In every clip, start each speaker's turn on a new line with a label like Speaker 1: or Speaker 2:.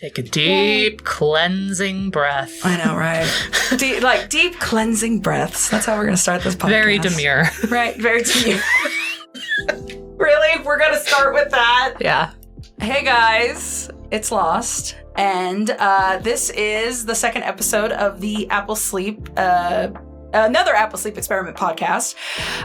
Speaker 1: Take a deep cleansing breath.
Speaker 2: I know, right? Deep cleansing breaths. That's how we're going to start this podcast.
Speaker 1: Very demure.
Speaker 2: Right, very demure. Really? We're going to start with that?
Speaker 1: Yeah.
Speaker 2: Hey guys, it's Lost, and this is the second episode of the another Apple Sleep Experiment podcast.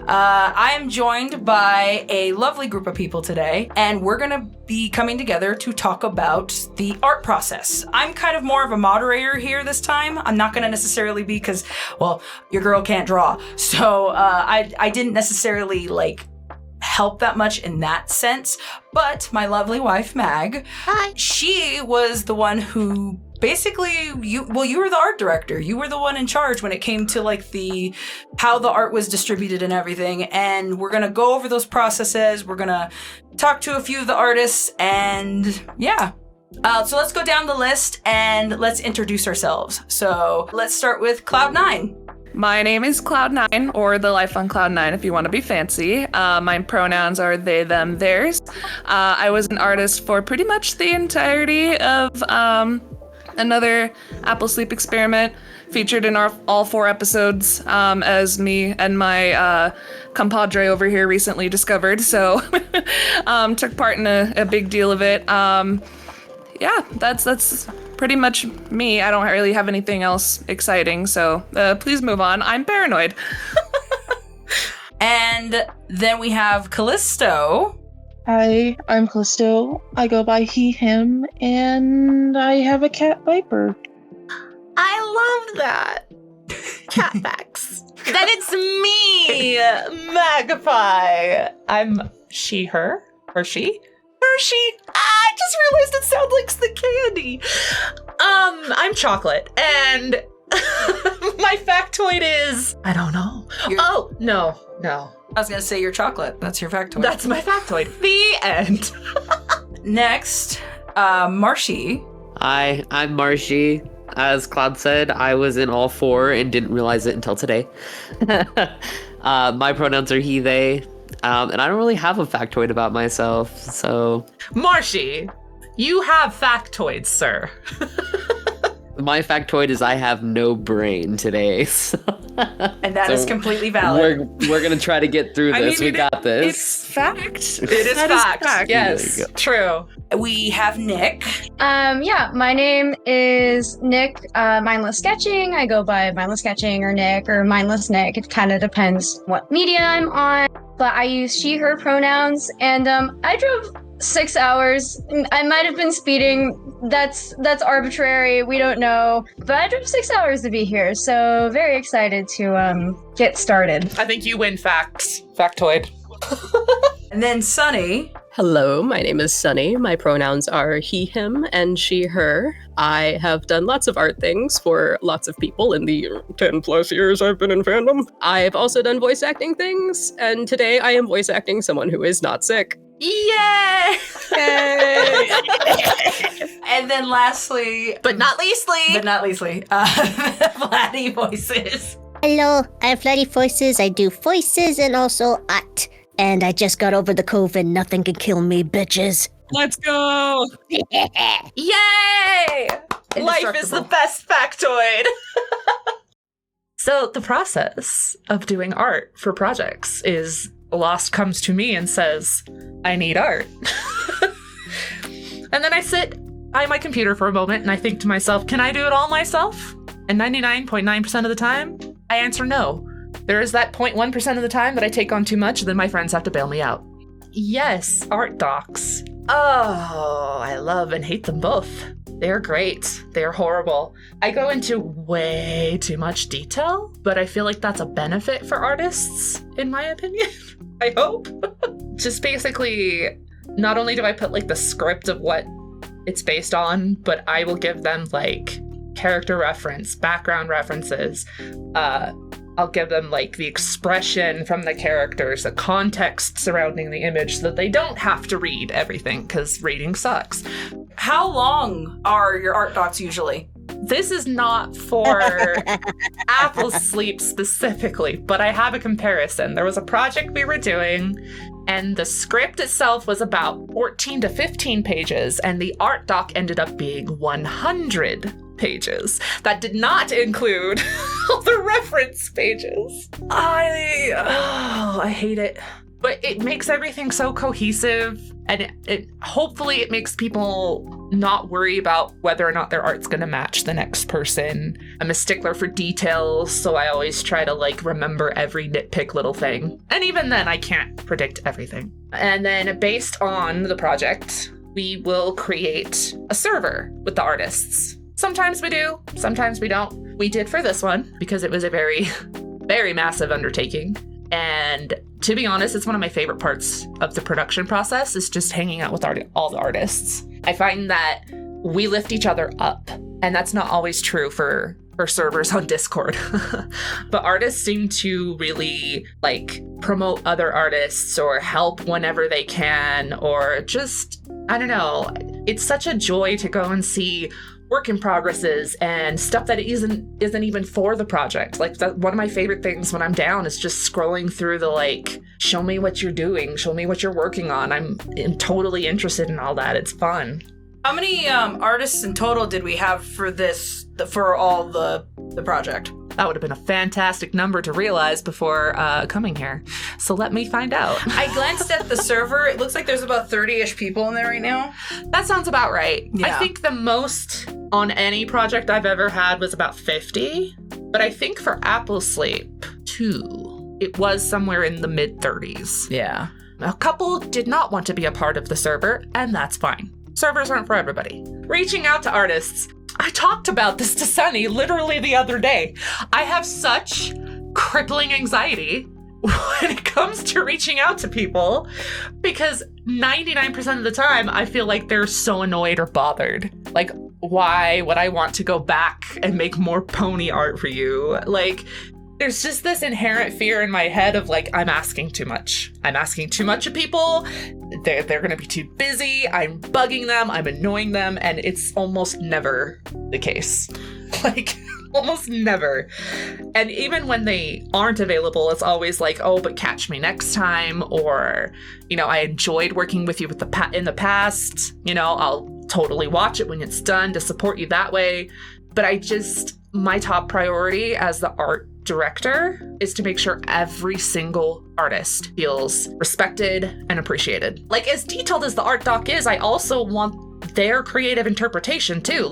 Speaker 2: I am joined by a lovely group of people today, and we're going to be coming together to talk about the art process. I'm kind of more of a moderator here this time. I'm not going to necessarily be because, well, your girl can't draw. So I didn't necessarily help that much in that sense. But my lovely wife, Mag,
Speaker 3: hi.
Speaker 2: She was the one who basically, you were the art director. You were the one in charge when it came to how the art was distributed and everything. And we're going to go over those processes. We're going to talk to a few of the artists and yeah. So let's go down the list and let's introduce ourselves. So let's start with Cloud9.
Speaker 4: My name is Cloud9, or The Life on Cloud9 if you want to be fancy. My pronouns are they, them, theirs. I was an artist for pretty much the entirety of another Apple Sleep Experiment, featured in all 4 episodes, as me and my compadre over here recently discovered. So took part in a big deal of it. Yeah, that's pretty much me. I don't really have anything else exciting, so please move on. I'm paranoid.
Speaker 2: And then we have Callisto.
Speaker 5: Hi, I'm Callisto. I go by he, him, and I have a cat Viper.
Speaker 3: I love that. Cat facts. Then it's me, Magpie.
Speaker 1: I'm she, her, or she? Hershey. I just realized it sounds like the candy. I'm chocolate, and my factoid is I don't know. No.
Speaker 2: I was going to say you're chocolate. That's your factoid.
Speaker 1: That's my factoid. The end.
Speaker 2: Next, Marshy.
Speaker 6: Hi, I'm Marshy. As Cloud said, I was in all 4 and didn't realize it until today. My pronouns are he, they. And I don't really have a factoid about myself, so...
Speaker 1: Marshy, you have factoids, sir.
Speaker 6: My factoid is I have no brain today, so...
Speaker 2: And that is completely valid.
Speaker 6: We're gonna try to get through this. We got this.
Speaker 4: It's fact.
Speaker 1: It is fact. Yes, true.
Speaker 2: We have Nick.
Speaker 7: Yeah, my name is Nick, MindlessSketching. I go by MindlessSketching or Nick or Mindless Nick. It kind of depends what media I'm on. But I use she, her pronouns, and I drove 6 hours. I might have been speeding. That's arbitrary. We don't know. But I drove 6 hours to be here, so very excited to get started.
Speaker 1: I think you win factoid.
Speaker 2: And then Sunny.
Speaker 8: Hello, my name is Sunny. My pronouns are he, him, and she, her. I have done lots of art things for lots of people in the 10 plus years I've been in fandom. I've also done voice acting things, and today I am voice acting someone who is not sick.
Speaker 2: Yay! And then lastly,
Speaker 3: but not leastly,
Speaker 2: VladiVoices.
Speaker 9: Hello, I'm VladiVoices. I do voices and also art. And I just got over the COVID. Nothing can kill me, bitches.
Speaker 4: Let's go!
Speaker 1: Yay! Life is the best factoid. So the process of doing art for projects is Lost comes to me and says, I need art. And then I sit by my computer for a moment and I think to myself, can I do it all myself? And 99.9% of the time, I answer no. There is that 0.1% of the time that I take on too much, and then my friends have to bail me out. Yes, art docs. Oh, I love and hate them both. They're great. They're horrible. I go into way too much detail, but I feel like that's a benefit for artists, in my opinion. I hope. Just basically, not only do I put the script of what it's based on, but I will give them character reference, background references, I'll give them the expression from the characters, the context surrounding the image so that they don't have to read everything because reading sucks.
Speaker 2: How long are your art docs usually?
Speaker 1: This is not for Apple Sleep specifically, but I have a comparison. There was a project we were doing And the script itself was about 14 to 15 pages, and the art doc ended up being 100 pages. That did not include all the reference pages. I hate it. But it makes everything so cohesive, and it hopefully it makes people not worry about whether or not their art's gonna match the next person. I'm a stickler for details, so I always try to remember every nitpick little thing. And even then, I can't predict everything. And then based on the project, we will create a server with the artists. Sometimes we do, sometimes we don't. We did for this one because it was a very, very massive undertaking. And to be honest, it's one of my favorite parts of the production process is just hanging out with all the artists. I find that we lift each other up, and that's not always true for servers on Discord. But artists seem to really promote other artists or help whenever they can, or just, I don't know. It's such a joy to go and see work in progresses and stuff that isn't even for the project. One of my favorite things when I'm down is just scrolling through the show me what you're doing, show me what you're working on. I'm totally interested in all that. It's fun.
Speaker 2: How many artists in total did we have for all the project?
Speaker 1: That would have been a fantastic number to realize before coming here. So let me find out.
Speaker 2: I glanced at the server. It looks like there's about 30-ish people in there right now.
Speaker 1: That sounds about right.
Speaker 2: Yeah.
Speaker 1: I think the most on any project I've ever had was about 50. But I think for Apple Sleep 2, it was somewhere in the mid-30s.
Speaker 2: Yeah.
Speaker 1: A couple did not want to be a part of the server, and that's fine. Servers aren't for everybody. Reaching out to artists. I talked about this to Sunny literally the other day. I have such crippling anxiety when it comes to reaching out to people because 99% of the time I feel like they're so annoyed or bothered. Why would I want to go back and make more pony art for you? There's just this inherent fear in my head of I'm asking too much. I'm asking too much of people. They're going to be too busy. I'm bugging them. I'm annoying them. And it's almost never the case. Almost never. And even when they aren't available, it's always oh, but catch me next time. Or, I enjoyed working with you in the past. I'll totally watch it when it's done to support you that way. But my top priority as the art director is to make sure every single artist feels respected and appreciated. As detailed as the art doc is, I also want their creative interpretation too.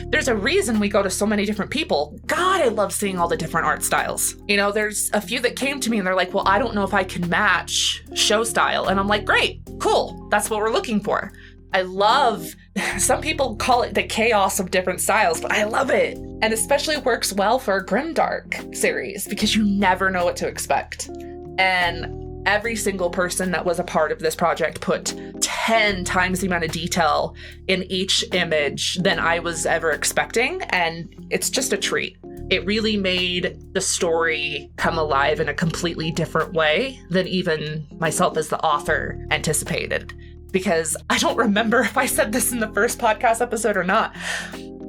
Speaker 1: There's a reason we go to so many different people. God, I love seeing all the different art styles. There's a few that came to me and they're well, I don't know if I can match show style. And I'm great, cool. That's what we're looking for. I love, some people call it the chaos of different styles, but I love it. And especially works well for a Grimdark series because you never know what to expect. And every single person that was a part of this project put 10 times the amount of detail in each image than I was ever expecting. And it's just a treat. It really made the story come alive in a completely different way than even myself as the author anticipated. Because I don't remember if I said this in the first podcast episode or not.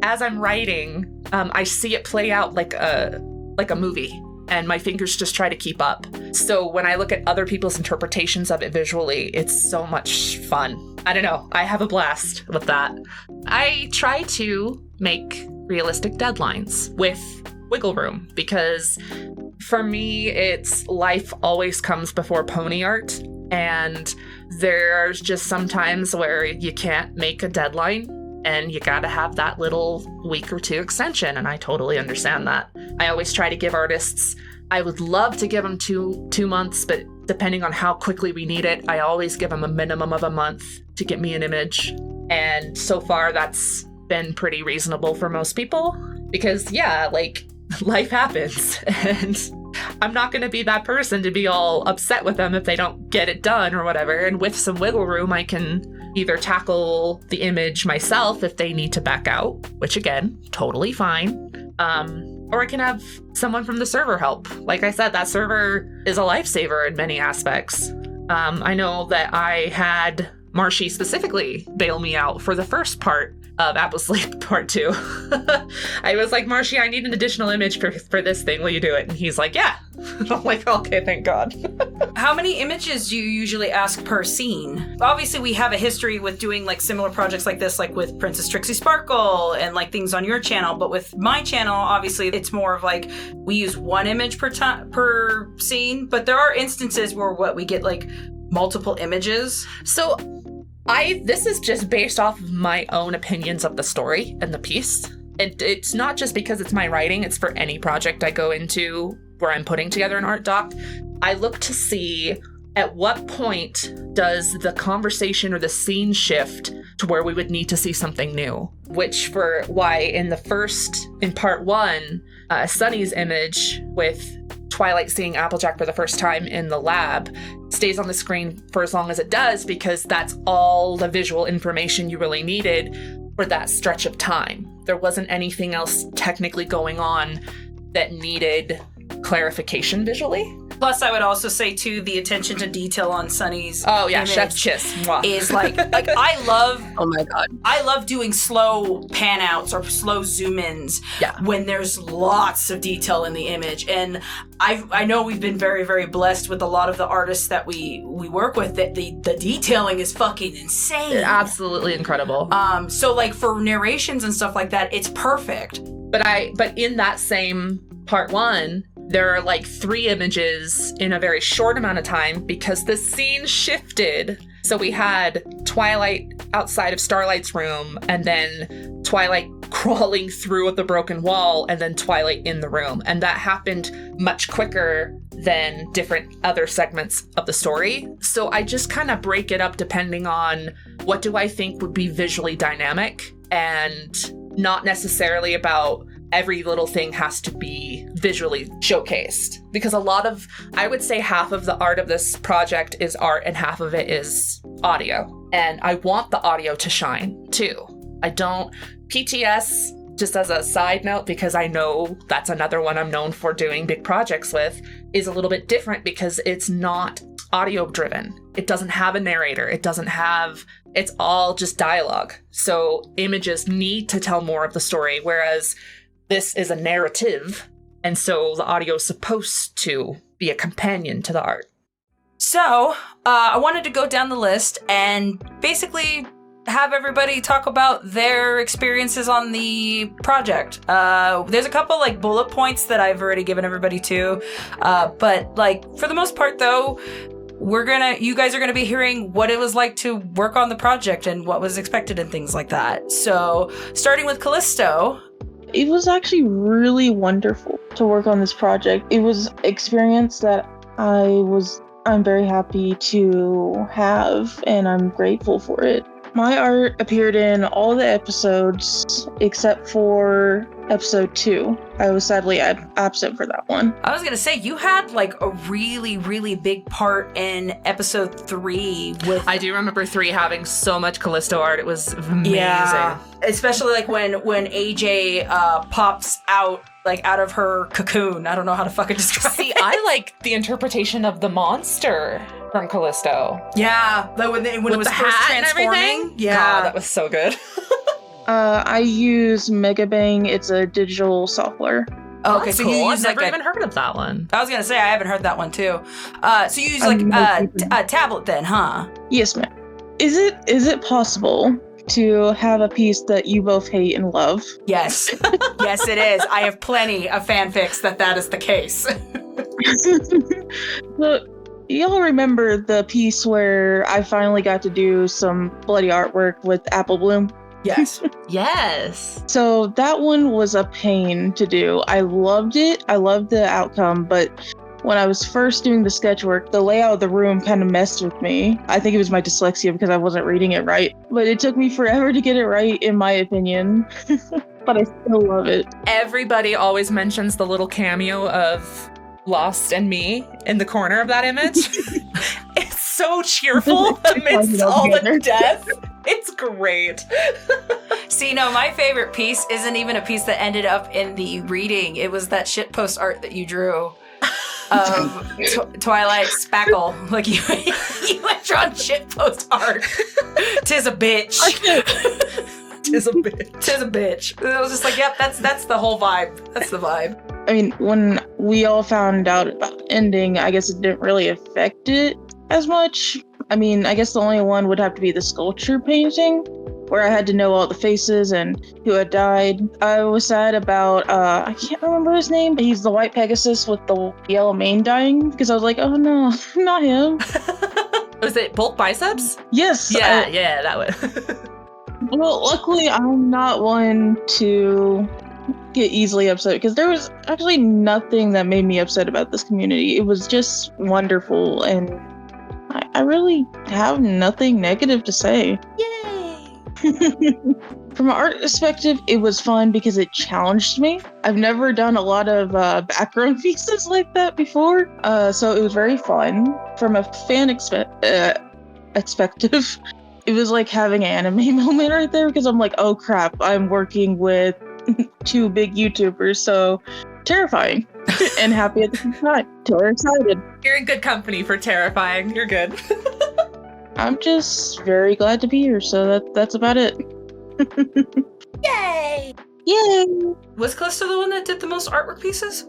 Speaker 1: As I'm writing, I see it play out like a movie, and my fingers just try to keep up. So when I look at other people's interpretations of it visually, it's so much fun. I don't know. I have a blast with that. I try to make realistic deadlines with wiggle room because for me, it's life always comes before pony art. And there's just some times where you can't make a deadline and you gotta have that little week or two extension. And I totally understand that. I always try to give artists, I would love to give them two months, but depending on how quickly we need it, I always give them a minimum of a month to get me an image. And so far that's been pretty reasonable for most people because life happens and I'm not going to be that person to be all upset with them if they don't get it done or whatever. And with some wiggle room, I can either tackle the image myself if they need to back out, which again, totally fine. Or I can have someone from the server help. Like I said, that server is a lifesaver in many aspects. I know that I had Marshy specifically bail me out for the first part of Apple Sleep Part 2. I was like, Marshy, I need an additional image for this thing. Will you do it? And he's like, yeah. I'm like, okay, thank God.
Speaker 2: How many images do you usually ask per scene? Obviously, we have a history with doing like similar projects like this, like with Princess Trixie Sparkle and like things on your channel. But with my channel, obviously, it's more of like we use one image per scene. But there are instances where we get like multiple images.
Speaker 1: So this is just based off of my own opinions of the story and the piece. It's not just because it's my writing, it's for any project I go into where I'm putting together an art doc. I look to see at what point does the conversation or the scene shift to where we would need to see something new. Which for why in part 1, Sunny's image with Twilight seeing Applejack for the first time in the lab stays on the screen for as long as it does, because that's all the visual information you really needed for that stretch of time. There wasn't anything else technically going on that needed clarification visually.
Speaker 2: Plus, I would also say too, the attention to detail on Sunny's image
Speaker 1: chef's kiss. Mwah.
Speaker 2: Is like I love.
Speaker 8: Oh my God.
Speaker 2: I love doing slow pan outs or slow zoom ins when there's lots of detail in the image. And I know we've been very, very blessed with a lot of the artists that we work with, that the detailing is fucking insane.
Speaker 1: Absolutely incredible.
Speaker 2: So like for narrations and stuff like that, it's perfect.
Speaker 1: But in that same part 1, there are like 3 images in a very short amount of time because the scene shifted. So we had Twilight outside of Starlight's room, and then Twilight crawling through the broken wall, and then Twilight in the room. And that happened much quicker than different other segments of the story. So I just kind of break it up depending on what do I think would be visually dynamic, and not necessarily about every little thing has to be visually showcased. Because I would say half of the art of this project is art and half of it is audio. And I want the audio to shine too. PTS, just as a side note, because I know that's another one I'm known for doing big projects with, is a little bit different because it's not audio driven. It doesn't have a narrator. It's all just dialogue. So images need to tell more of the story, whereas this is a narrative, and so the audio is supposed to be a companion to the art.
Speaker 2: So, I wanted to go down the list and basically have everybody talk about their experiences on the project. There's a couple like bullet points that I've already given everybody too, but like for the most part though, you guys are gonna be hearing what it was like to work on the project and what was expected and things like that. So, starting with Callisto.
Speaker 5: It was actually really wonderful to work on this project. It was an experience that I'm very happy to have, and I'm grateful for it. My art appeared in all the episodes except for episode 2. I was sadly absent for that one.
Speaker 2: I was gonna say, you had like a really, really big part in episode 3 with...
Speaker 1: I do remember 3 having so much Callisto art. It was amazing.
Speaker 2: Yeah, especially like when AJ pops out of her cocoon. I don't know how to fucking describe it.
Speaker 1: See, I like the interpretation of the monster from Callisto.
Speaker 2: Yeah, when it was first transforming. Yeah,
Speaker 1: God, that was so good.
Speaker 5: I use Megabang. It's a digital software.
Speaker 2: Oh, okay, so
Speaker 1: cool.
Speaker 2: you use
Speaker 1: I've never even heard of that one.
Speaker 2: I was gonna say I haven't heard that one too. So you use a tablet then, huh?
Speaker 5: Yes, ma'am. Is it possible to have a piece that you both hate and love?
Speaker 2: Yes. Yes, it is. I have plenty of fanfics that is the case.
Speaker 5: Look, y'all remember the piece where I finally got to do some bloody artwork with Apple Bloom?
Speaker 2: Yes.
Speaker 1: Yes.
Speaker 5: So that one was a pain to do. I loved it. I loved the outcome, but when I was first doing the sketch work, the layout of the room kind of messed with me. I think it was my dyslexia because I wasn't reading it right. But it took me forever to get it right, in my opinion. But I still love it.
Speaker 1: Everybody always mentions the little cameo of Lost and me in the corner of that image. It's so cheerful amidst all the death. It's great.
Speaker 2: See, no, my favorite piece isn't even a piece that ended up in the reading. It was that shitpost art that you drew of Twilight Spackle. Like you went drawn shitpost art. 'Tis a bitch.
Speaker 1: Tis a bitch.
Speaker 2: Tis a bitch. I was just like, yep, that's the whole vibe. That's the vibe.
Speaker 5: I mean, when we all found out about the ending, I guess it didn't really affect it as much. I mean, I guess the only one would have to be the sculpture painting, where I had to know all the faces and who had died. I was sad about, I can't remember his name, but he's the white Pegasus with the yellow mane dying, because I was like, oh no, not him.
Speaker 1: Was it both biceps?
Speaker 5: Yes.
Speaker 1: Yeah, that one.
Speaker 5: Well, luckily, I'm not one to get easily upset, because there was actually nothing that made me upset about this community. It was just wonderful, and I really have nothing negative to say.
Speaker 2: Yay!
Speaker 5: From an art perspective, it was fun because it challenged me. I've never done a lot of background pieces like that before, so it was very fun. From a fan perspective, it was like having an anime moment right there, because I'm like, oh crap, I'm working with 2 big YouTubers, so terrifying and happy at the same time. Totally excited.
Speaker 1: You're in good company for terrifying. You're good.
Speaker 5: I'm just very glad to be here, so that's about it.
Speaker 2: Yay!
Speaker 5: Yay!
Speaker 2: Was Callisto the one that did the most artwork pieces?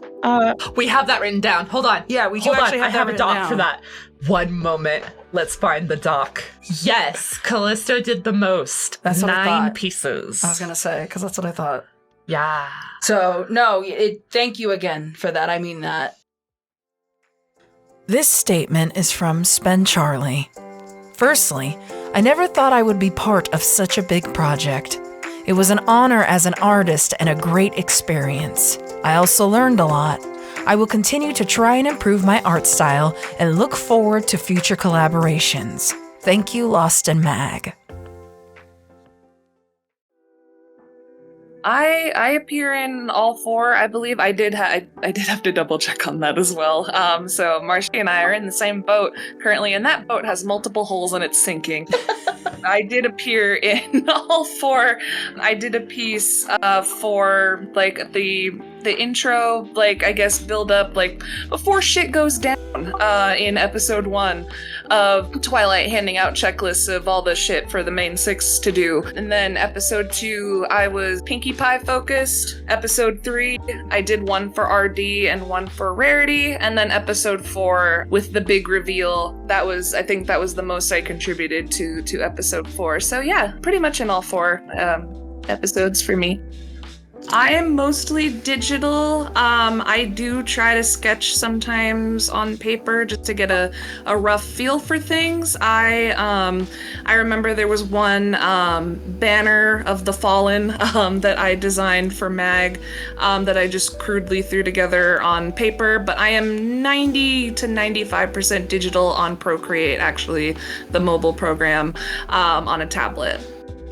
Speaker 1: We have that written down. Hold on.
Speaker 2: Yeah, we do
Speaker 1: Hold
Speaker 2: actually
Speaker 1: on.
Speaker 2: have
Speaker 1: I have
Speaker 2: that
Speaker 1: a doc
Speaker 2: written
Speaker 1: for
Speaker 2: down.
Speaker 1: that. One moment. Let's find the doc. Yes, Callisto did the most.
Speaker 2: That's what I
Speaker 1: 9
Speaker 2: thought.
Speaker 1: pieces.
Speaker 2: I was gonna say, because that's what I thought.
Speaker 1: Yeah.
Speaker 2: So, no, thank you again for that. I mean that.
Speaker 10: This statement is from Spencharly. Firstly, I never thought I would be part of such a big project. It was an honor as an artist and a great experience. I also learned a lot. I will continue to try and improve my art style and look forward to future collaborations. Thank you, Lost and Mag.
Speaker 4: I appear in all 4. I believe I did have to double check on that as well. So Marshy and I are in the same boat currently, and that boat has multiple holes and it's sinking. I did appear in all 4. I did a piece for like the intro, like I guess build up like before shit goes down in episode 1 of Twilight handing out checklists of all the shit for the main 6 to do. And then episode 2 I was Pinkie Pie focused. Episode 3 I did one for RD and one for Rarity. And then episode 4 with the big reveal, I think that was the most I contributed to episode 4. So yeah, pretty much in all 4 episodes for me. I am mostly digital. I do try to sketch sometimes on paper just to get a rough feel for things. I remember there was one banner of the Fallen that I designed for Mag that I just crudely threw together on paper, but I am 90 to 95% digital on Procreate, actually, the mobile program, on a tablet.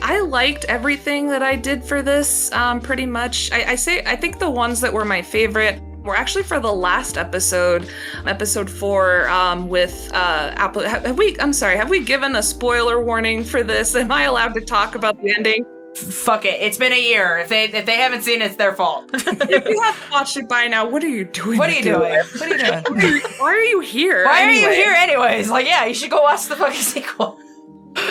Speaker 4: I liked everything that I did for this, pretty much. I think the ones that were my favorite were actually for the last episode, episode 4, with Apple. Have we given a spoiler warning for this? Am I allowed to talk about the ending?
Speaker 2: Fuck it. It's been a year. If they haven't seen it, it's their fault.
Speaker 4: If you haven't watched it by now, what are you doing?
Speaker 2: What are you doing? What are you doing?
Speaker 4: Why are you here?
Speaker 2: Why are you here anyways? Like, yeah, you should go watch the fucking sequel.
Speaker 4: All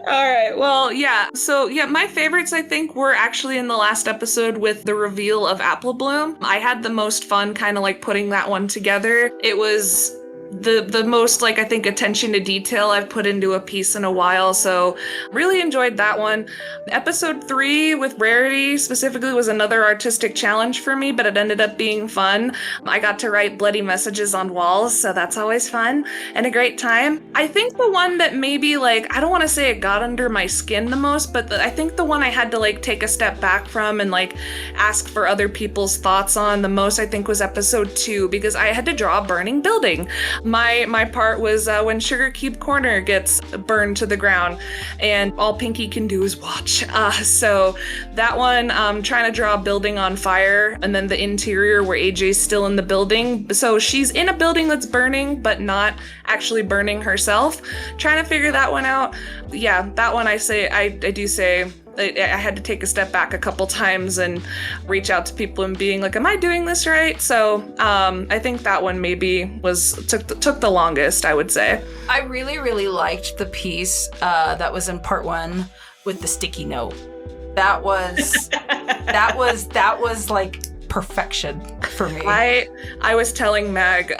Speaker 4: right. Well, yeah. So, yeah, my favorites, I think, were actually in the last episode with the reveal of Apple Bloom. I had the most fun kind of like putting that one together. It was the most, like, I think, attention to detail I've put into a piece in a while, so really enjoyed that one. Episode 3 with Rarity specifically was another artistic challenge for me, but it ended up being fun. I got to write bloody messages on walls, so that's always fun and a great time. I think the one that maybe, like, I don't want to say it got under my skin the most, but I think the one I had to, like, take a step back from and, like, ask for other people's thoughts on the most, I think, was episode 2, because I had to draw a burning building. My part was when Sugar Cube Corner gets burned to the ground and all Pinkie can do is watch. So that one, trying to draw a building on fire, and then the interior where AJ's still in the building. So she's in a building that's burning, but not actually burning herself. Trying to figure that one out. Yeah, that one I do say I had to take a step back a couple times and reach out to people and being like, am I doing this right? So I think that one maybe took the longest, I would say.
Speaker 2: I really, really liked the piece that was in part 1 with the sticky note. That was like perfection for me.
Speaker 4: I was telling Mag,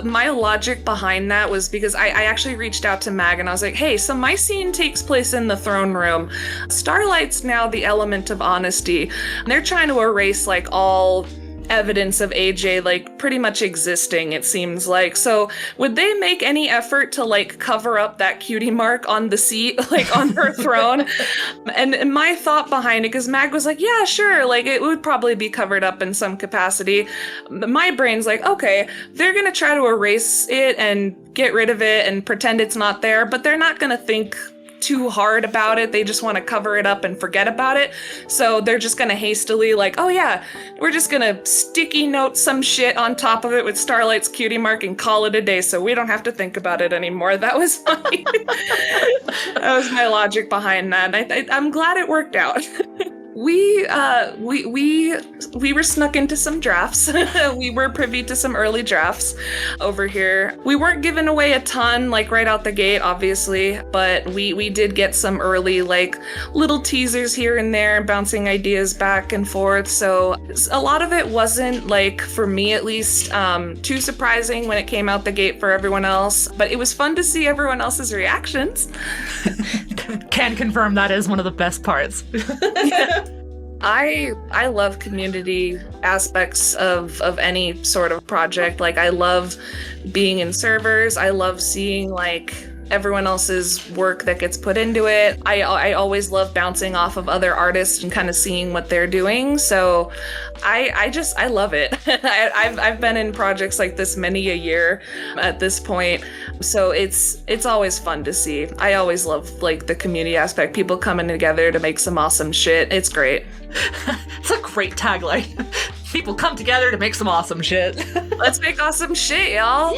Speaker 4: my logic behind that was because I actually reached out to Mag and I was like, hey, so my scene takes place in the throne room. Starlight's now the element of honesty. And they're trying to erase like all evidence of AJ like pretty much existing, it seems like. So would they make any effort to like cover up that cutie mark on the seat, like on her throne? And my thought behind it, because Mag was like, yeah, sure, like it would probably be covered up in some capacity. My brain's like, okay, they're gonna try to erase it and get rid of it and pretend it's not there, but they're not gonna think too hard about it. They just want to cover it up and forget about it. So they're just going to hastily like, oh yeah, we're just going to sticky note some shit on top of it with Starlight's cutie mark and call it a day so we don't have to think about it anymore. That was my, that was my logic behind that. I'm glad it worked out. We were snuck into some drafts. We were privy to some early drafts over here. We weren't giving away a ton, like right out the gate, obviously, but we did get some early, like little teasers here and there, bouncing ideas back and forth. So a lot of it wasn't, like, for me at least, too surprising when it came out the gate for everyone else, but it was fun to see everyone else's reactions.
Speaker 1: Can confirm that is one of the best parts.
Speaker 4: I love community aspects of any sort of project. Like, I love being in servers. I love seeing, like, everyone else's work that gets put into it. I always love bouncing off of other artists and kind of seeing what they're doing. So I love it. I've been in projects like this many a year at this point. So it's always fun to see. I always love like the community aspect, people coming together to make some awesome shit. It's great.
Speaker 1: It's a great tagline. People come together to make some awesome shit.
Speaker 4: Let's make awesome shit, y'all.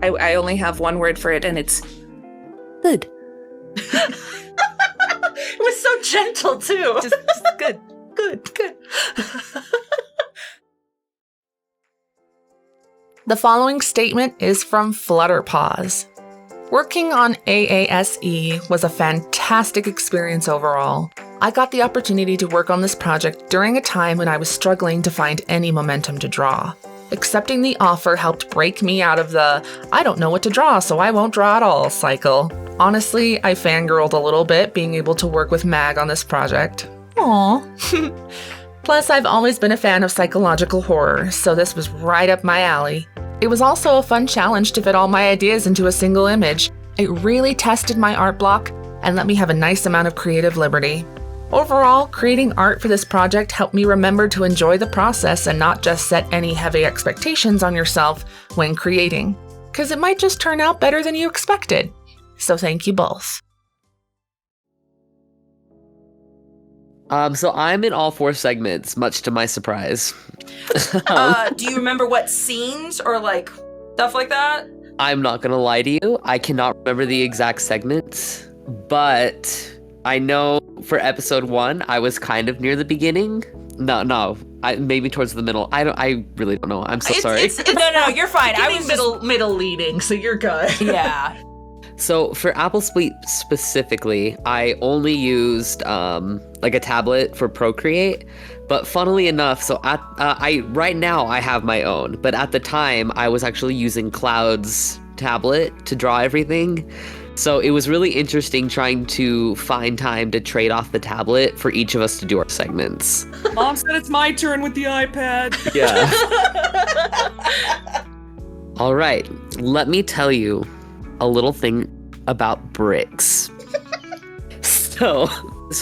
Speaker 4: I only have one word for it, and it's good.
Speaker 1: It was so gentle, too. Just good. The following statement is from FlutterPaws. Working on AASE was a fantastic experience overall. I got the opportunity to work on this project during a time when I was struggling to find any momentum to draw. Accepting the offer helped break me out of the I don't know what to draw, so I won't draw at all cycle. Honestly, I fangirled a little bit being able to work with Mag on this project. Aww. Plus, I've always been a fan of psychological horror, so this was right up my alley. It was also a fun challenge to fit all my ideas into a single image. It really tested my art block and let me have a nice amount of creative liberty. Overall, creating art for this project helped me remember to enjoy the process and not just set any heavy expectations on yourself when creating, because it might just turn out better than you expected. So thank you both.
Speaker 6: So I'm in all 4 segments, much to my surprise.
Speaker 2: Do you remember what scenes or like stuff like that?
Speaker 6: I'm not gonna lie to you, I cannot remember the exact segments, but I know for episode 1, I was kind of near the beginning. No, maybe towards the middle. I really don't know. I'm so sorry.
Speaker 2: No, you're fine. I was
Speaker 1: middle leading, so you're good.
Speaker 2: Yeah.
Speaker 6: So for Apple Suite specifically, I only used like a tablet for Procreate. But funnily enough, so right now I have my own, but at the time I was actually using Cloud's tablet to draw everything. So it was really interesting trying to find time to trade off the tablet for each of us to do our segments.
Speaker 4: Mom said it's my turn with the iPad.
Speaker 6: Yeah. All right, let me tell you a little thing about bricks. So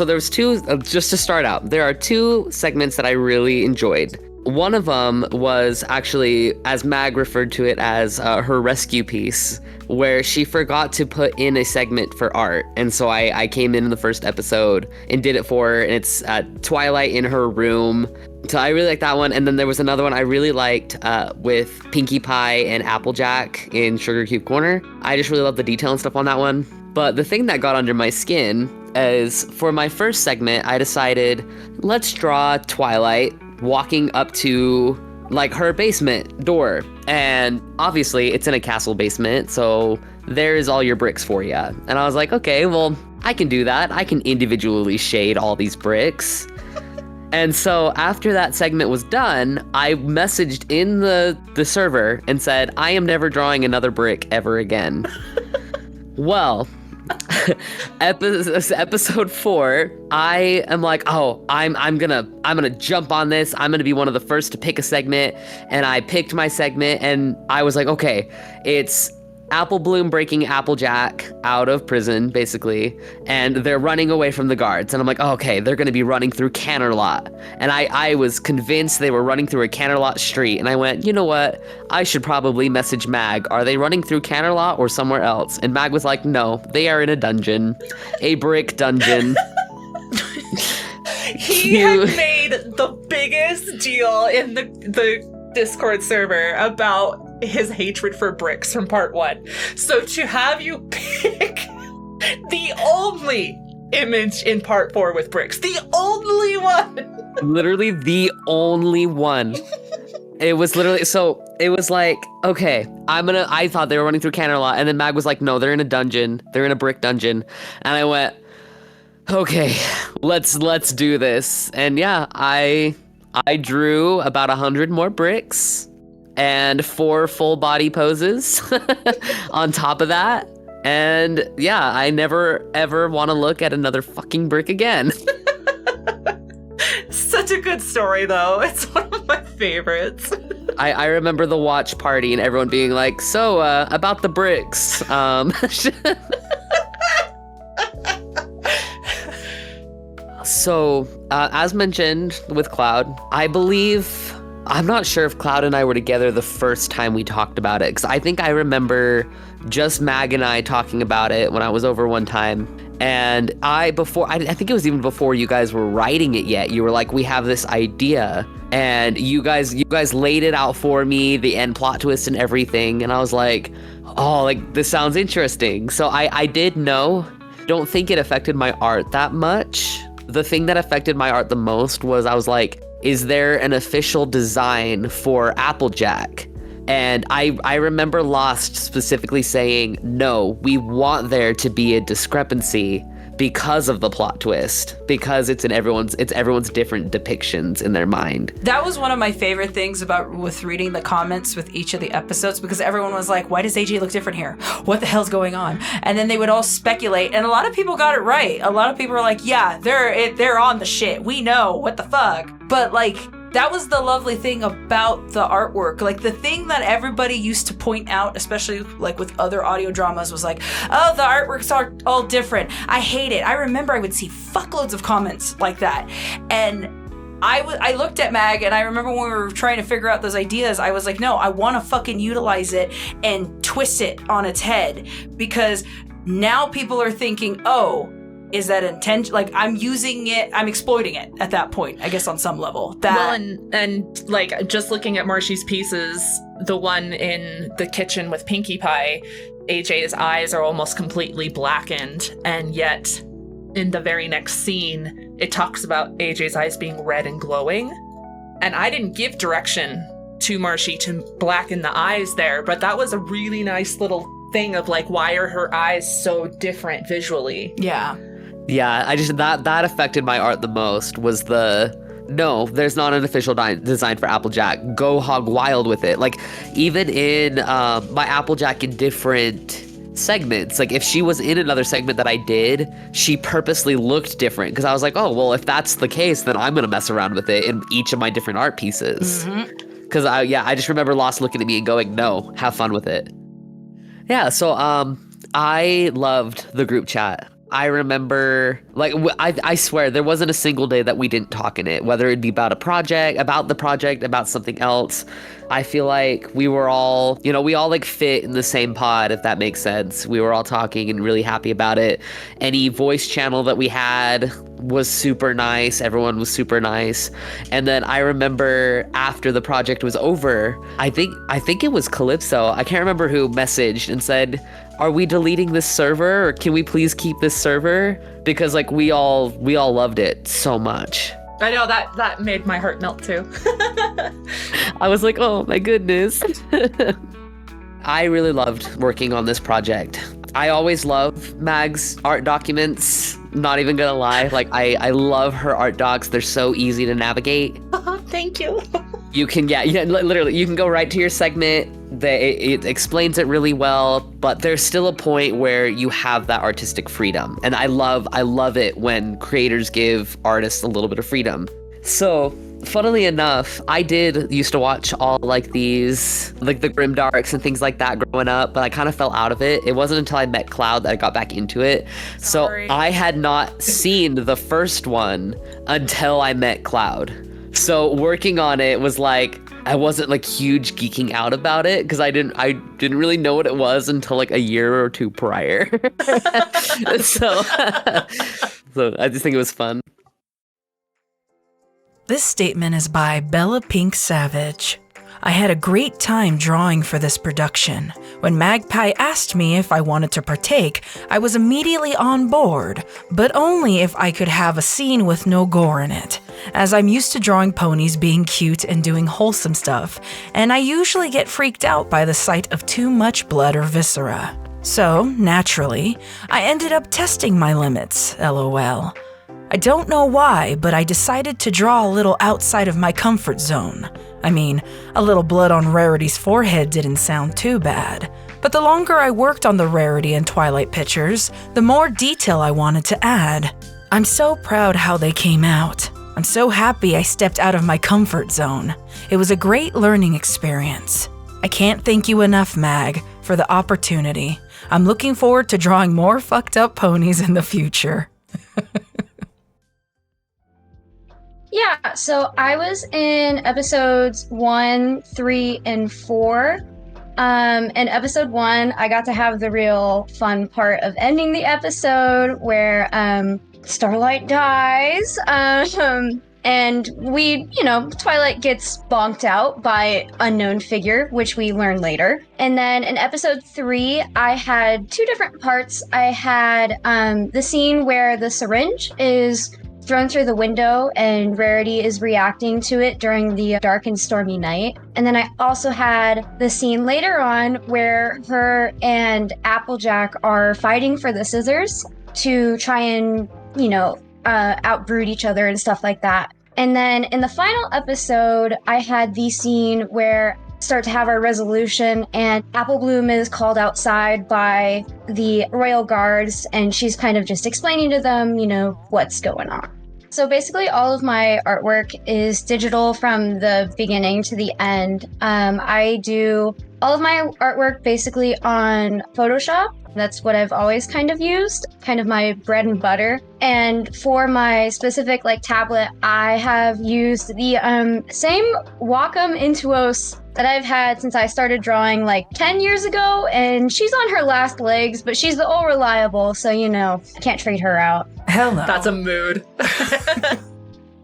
Speaker 6: there's 2, just to start out, there are 2 segments that I really enjoyed. One of them was actually, as Mag referred to it as her rescue piece, where she forgot to put in a segment for art. And so I came in the first episode and did it for her, and it's Twilight in her room. So I really liked that one. And then there was another one I really liked with Pinkie Pie and Applejack in Sugar Cube Corner. I just really love the detail and stuff on that one. But the thing that got under my skin is, for my first segment, I decided, let's draw Twilight walking up to like her basement door, and obviously it's in a castle basement, so there's all your bricks for you. And I was like, okay, well, I can do that. I can individually shade all these bricks. And so after that segment was done, I messaged in the server and said, I am never drawing another brick ever again. Well, episode 4, I am like, oh, I'm gonna jump on this. I'm gonna be one of the first to pick a segment. And I picked my segment and I was like, okay, it's Apple Bloom breaking Applejack out of prison, basically, and they're running away from the guards. And I'm like, oh, okay, they're going to be running through Canterlot. And I was convinced they were running through a Canterlot street. And I went, you know what? I should probably message Mag. Are they running through Canterlot or somewhere else? And Mag was like, no, they are in a dungeon. A brick dungeon.
Speaker 1: He had made the biggest deal in the Discord server about his hatred for bricks from part 1. So to have you pick the only image in part 4 with bricks, the only one.
Speaker 6: Literally the only one. It was literally, so it was like, okay, I thought they were running through Canterlot, and then Mag was like, no, they're in a dungeon. They're in a brick dungeon. And I went, okay, let's do this. And yeah, I drew about 100 more bricks and 4 full body poses on top of that. And yeah, I never ever want to look at another fucking brick again.
Speaker 1: Such a good story though. It's one of my favorites.
Speaker 6: I remember the watch party and everyone being like, so about the bricks. So, as mentioned with Cloud, I'm not sure if Cloud and I were together the first time we talked about it, because I think I remember just Mag and I talking about it when I was over one time. And I think it was even before you guys were writing it yet. You were like, we have this idea, and you guys laid it out for me, the end plot twist and everything. And I was like, oh, like this sounds interesting. So I did know. Don't think it affected my art that much. The thing that affected my art the most was I was like, is there an official design for Applejack? And I remember Lost specifically saying, no, we want there to be a discrepancy because of the plot twist, because it's everyone's different depictions in their mind.
Speaker 2: That was one of my favorite things with reading the comments with each of the episodes, because everyone was like, why does AJ look different here? What the hell's going on? And then they would all speculate, and a lot of people got it right. A lot of people were like, yeah, they're on the shit. We know, what the fuck? But like, that was the lovely thing about the artwork. Like, the thing that everybody used to point out, especially like with other audio dramas, was like, oh, the artworks are all different. I hate it. I remember I would see fuckloads of comments like that. And I looked at Mag, and I remember when we were trying to figure out those ideas, I was like, no, I want to fucking utilize it and twist it on its head, because now people are thinking, oh, is that intention? Like, I'm using it, I'm exploiting it at that point, I guess, on some level.
Speaker 1: Well, and like, just looking at Marshy's pieces, the one in the kitchen with Pinkie Pie, AJ's eyes are almost completely blackened, and yet in the very next scene, it talks about AJ's eyes being red and glowing. And I didn't give direction to Marshy to blacken the eyes there, but that was a really nice little thing of like, why are her eyes so different visually?
Speaker 2: Yeah.
Speaker 6: Yeah, I just, that affected my art the most, was no, there's not an official design for Applejack. Go hog wild with it. Like, even in my Applejack in different segments, like if she was in another segment that I did, she purposely looked different, because I was like, oh, well, if that's the case, then I'm going to mess around with it in each of my different art pieces. Because I just remember Lost looking at me and going, no, have fun with it. Yeah, so I loved the group chat. I remember, like, I swear there wasn't a single day that we didn't talk in it, whether it be about the project, about something else. I feel like we were all, we all like fit in the same pod, if that makes sense. We were all talking and really happy about it. Any voice channel that we had was super nice. Everyone was super nice. And then I remember after the project was over, I think it was Calypso. I can't remember who messaged and said, are we deleting this server, or can we please keep this server? Because like we all loved it so much.
Speaker 1: I know, that made my heart melt too.
Speaker 6: I was like, oh my goodness. I really loved working on this project. I always love Mag's art documents. Not even gonna lie. Like, I love her art docs. They're so easy to navigate.
Speaker 3: Thank you.
Speaker 6: You can, literally, you can go right to your segment. It explains it really well, but there's still a point where you have that artistic freedom. And I love it when creators give artists a little bit of freedom. So, funnily enough, I used to watch all like these, like the Grimdarks and things like that growing up, but I kind of fell out of it. It wasn't until I met Cloud that I got back into it.
Speaker 4: Sorry.
Speaker 6: So I had not seen the first one until I met Cloud. So working on it was like, I wasn't like huge geeking out about it because I didn't really know what it was until like a year or two prior. So I just think it was fun.
Speaker 10: This statement is by BellaPinkSavage. I had a great time drawing for this production. When Magpie asked me if I wanted to partake, I was immediately on board, but only if I could have a scene with no gore in it, as I'm used to drawing ponies being cute and doing wholesome stuff, and I usually get freaked out by the sight of too much blood or viscera. So, naturally, I ended up testing my limits, lol. I don't know why, but I decided to draw a little outside of my comfort zone. I mean, a little blood on Rarity's forehead didn't sound too bad. But the longer I worked on the Rarity and Twilight pictures, the more detail I wanted to add. I'm so proud how they came out. I'm so happy I stepped out of my comfort zone. It was a great learning experience. I can't thank you enough, Mag, for the opportunity. I'm looking forward to drawing more fucked up ponies in the future.
Speaker 7: Yeah, so I was in episodes 1, 3, and 4. In episode 1, I got to have the real fun part of ending the episode where Starlight dies. And we, Twilight gets bonked out by unknown figure, which we learn later. And then in episode 3, I had 2 different parts. I had the scene where the syringe is thrown through the window and Rarity is reacting to it during the dark and stormy night. And then I also had the scene later on where her and Applejack are fighting for the scissors to try and, outbrood each other and stuff like that. And then in the final episode, I had the scene where start to have our resolution and Apple Bloom is called outside by the royal guards and she's kind of just explaining to them, what's going on. So basically all of my artwork is digital from the beginning to the end. I do all of my artwork basically on Photoshop. That's what I've always kind of used, kind of my bread and butter. And for my specific tablet, I have used the same Wacom Intuos that I've had since I started drawing 10 years ago. And she's on her last legs, but she's the old reliable. So, I can't trade her out.
Speaker 10: Hell no.
Speaker 1: That's a mood.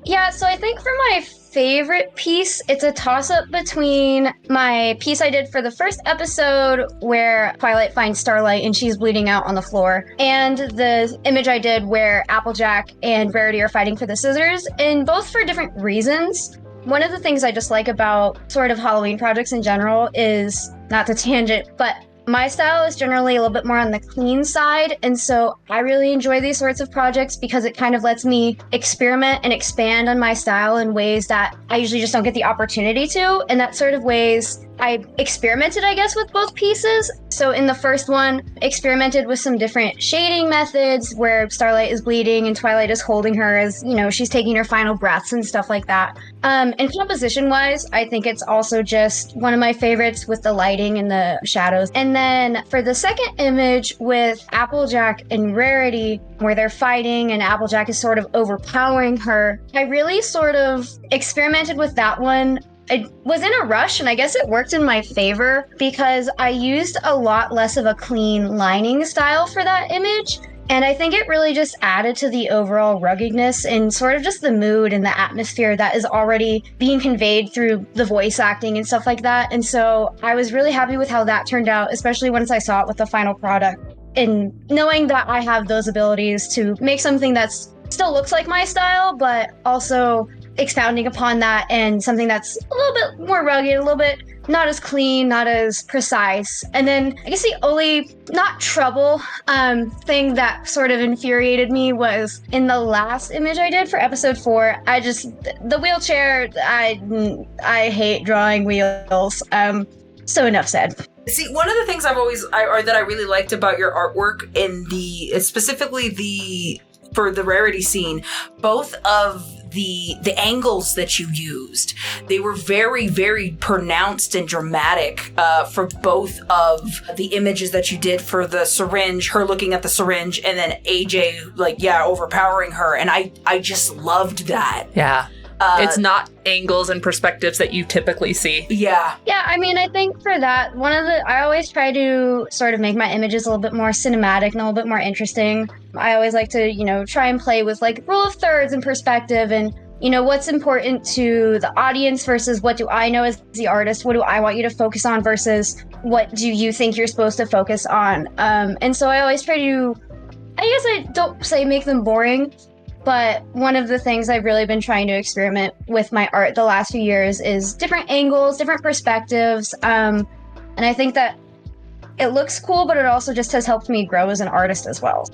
Speaker 7: Yeah, so I think for my favorite piece, it's a toss-up between my piece I did for the first episode where Twilight finds Starlight and she's bleeding out on the floor, and the image I did where Applejack and Rarity are fighting for the scissors, and both for different reasons. One of the things I just like about sort of Halloween projects in general is, not to tangent, but my style is generally a little bit more on the clean side, and so I really enjoy these sorts of projects because it kind of lets me experiment and expand on my style in ways that I usually just don't get the opportunity to, and that sort of ways I experimented, I guess, with both pieces. So in the first one, experimented with some different shading methods where Starlight is bleeding and Twilight is holding her as, she's taking her final breaths and stuff like that. And composition-wise, I think it's also just one of my favorites with the lighting and the shadows. And then for the second image with Applejack and Rarity, where they're fighting and Applejack is sort of overpowering her, I really sort of experimented with that one. I was in a rush, and I guess it worked in my favor because I used a lot less of a clean lining style for that image. And I think it really just added to the overall ruggedness and sort of just the mood and the atmosphere that is already being conveyed through the voice acting and stuff like that. And so I was really happy with how that turned out, especially once I saw it with the final product. And knowing that I have those abilities to make something that's still looks like my style, but also expounding upon that and something that's a little bit more rugged, a little bit not as clean, not as precise. And then I guess the only not trouble thing that sort of infuriated me was in the last image I did for episode 4. The wheelchair, I hate drawing wheels. So enough said.
Speaker 2: See, one of the things that I really liked about your artwork specifically for the rarity scene, both of the angles that you used, they were very, very pronounced and dramatic for both of the images that you did for the syringe, her looking at the syringe, and then AJ overpowering her, and I just loved that.
Speaker 1: Yeah. It's not angles and perspectives that you typically see.
Speaker 2: Yeah.
Speaker 7: Yeah, I mean, I think for that, I always try to sort of make my images a little bit more cinematic and a little bit more interesting. I always like to, try and play with like rule of thirds and perspective and, what's important to the audience versus what do I know as the artist? What do I want you to focus on versus what do you think you're supposed to focus on? And so I always try to, I guess I don't say make them boring, but one of the things I've really been trying to experiment with my art the last few years is different angles, different perspectives. And I think that it looks cool, but it also just has helped me grow as an artist as well.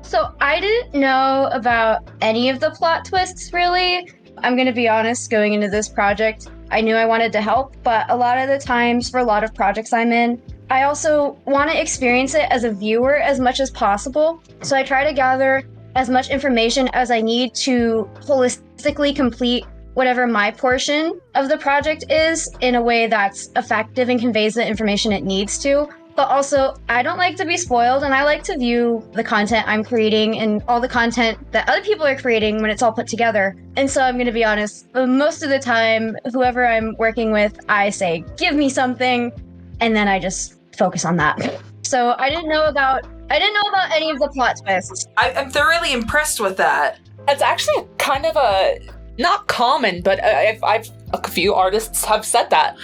Speaker 7: So I didn't know about any of the plot twists, really. I'm going to be honest, going into this project, I knew I wanted to help, but a lot of the times for a lot of projects I'm in, I also want to experience it as a viewer as much as possible. So I try to gather as much information as I need to holistically complete whatever my portion of the project is in a way that's effective and conveys the information it needs to. But also, I don't like to be spoiled, and I like to view the content I'm creating and all the content that other people are creating when it's all put together. And so I'm going to be honest, most of the time, whoever I'm working with, I say, give me something, and then I just focus on that. So I didn't know about any of the plot twists.
Speaker 2: I'm thoroughly impressed with that.
Speaker 1: It's actually kind of not common, but I've a few artists have said that.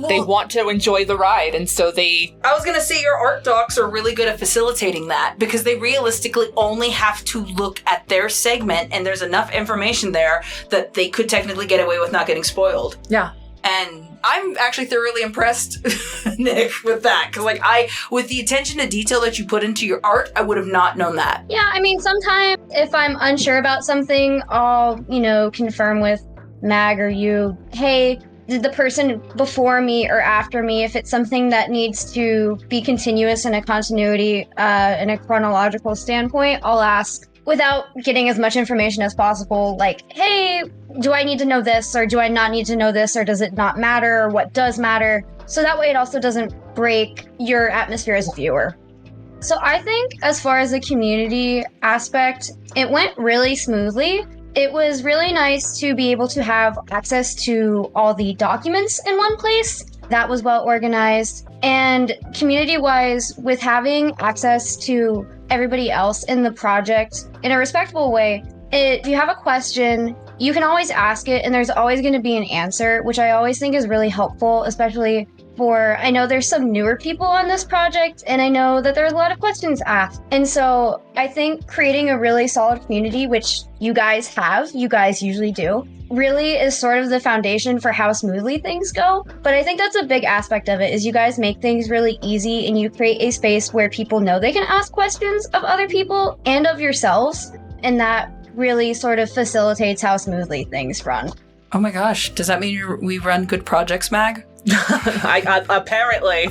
Speaker 1: They want to enjoy the ride, and so I
Speaker 2: was going to say your art docs are really good at facilitating that because they realistically only have to look at their segment and there's enough information there that they could technically get away with not getting spoiled.
Speaker 1: Yeah.
Speaker 2: And I'm actually thoroughly impressed, Nick, with that. Because, with the attention to detail that you put into your art, I would have not known that.
Speaker 7: Yeah, I mean, sometimes if I'm unsure about something, I'll, confirm with Mag or you, hey, did the person before me or after me, if it's something that needs to be continuous in a continuity, in a chronological standpoint, I'll ask without getting as much information as possible, like, hey, do I need to know this, or do I not need to know this, or does it not matter, or what does matter? So that way it also doesn't break your atmosphere as a viewer. So I think as far as the community aspect, it went really smoothly. It was really nice to be able to have access to all the documents in one place. That was well organized. And community-wise, with having access to everybody else in the project in a respectable way, if you have a question, you can always ask it, and there's always going to be an answer, which I always think is really helpful, especially I know there's some newer people on this project, and I know that there's a lot of questions asked. And so I think creating a really solid community, which you guys usually do, really is sort of the foundation for how smoothly things go. But I think that's a big aspect of it, is you guys make things really easy, and you create a space where people know they can ask questions of other people and of yourselves, and that really sort of facilitates how smoothly things run.
Speaker 2: Oh my gosh, does that mean we run good projects, Mag?
Speaker 1: Apparently.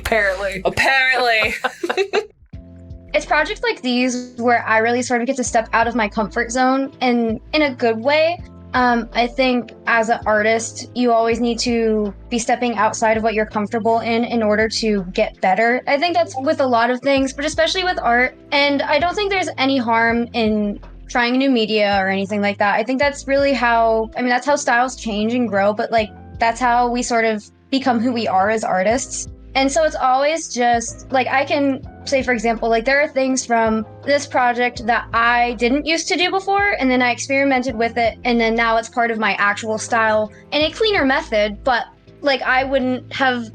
Speaker 7: It's projects like these where I really sort of get to step out of my comfort zone, and in a good way. I think as an artist, you always need to be stepping outside of what you're comfortable in order to get better. I think that's with a lot of things, but especially with art. And I don't think there's any harm in trying new media or anything like that. I think that's really that's how styles change and grow, but that's how we sort of become who we are as artists. And so it's always just I can say, for example, there are things from this project that I didn't used to do before, and then I experimented with it, and then now it's part of my actual style in a cleaner method. But I wouldn't have,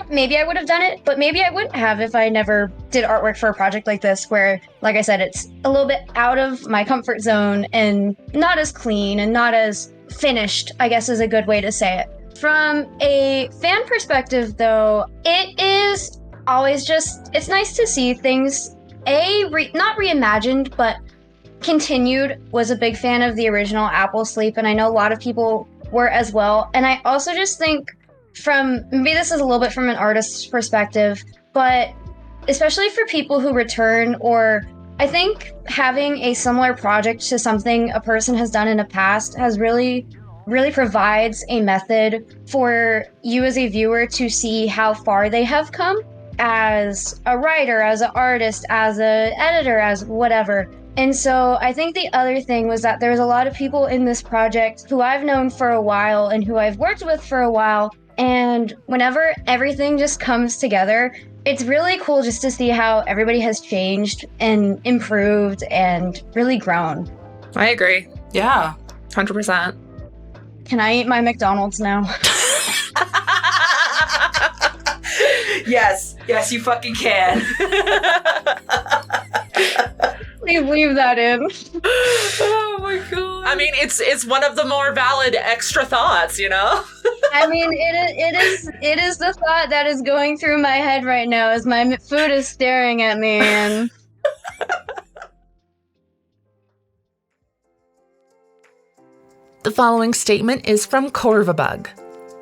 Speaker 7: maybe I would have done it, but maybe I wouldn't have if I never did artwork for a project like this, where, like I said, it's a little bit out of my comfort zone and not as clean and not as finished, I guess is a good way to say it. From a fan perspective, though, it is always just, it's nice to see things, not reimagined, but continued. Was a big fan of the original Apple Sleep, and I know a lot of people were as well. And I also just think maybe this is a little bit from an artist's perspective, but especially for people who return, or I think having a similar project to something a person has done in the past has really provides a method for you as a viewer to see how far they have come as a writer, as an artist, as an editor, as whatever. And so I think the other thing was that there's a lot of people in this project who I've known for a while and who I've worked with for a while. And whenever everything just comes together, it's really cool just to see how everybody has changed and improved and really grown.
Speaker 1: I agree.
Speaker 2: Yeah.
Speaker 1: 100%.
Speaker 7: Can I eat my McDonald's now?
Speaker 2: Yes, you fucking can.
Speaker 7: Please leave that in.
Speaker 2: Oh my god.
Speaker 1: I mean, it's one of the more valid extra thoughts, you know?
Speaker 7: I mean, it is the thought that is going through my head right now as my food is staring at me. And
Speaker 1: the following statement is from Corvibug.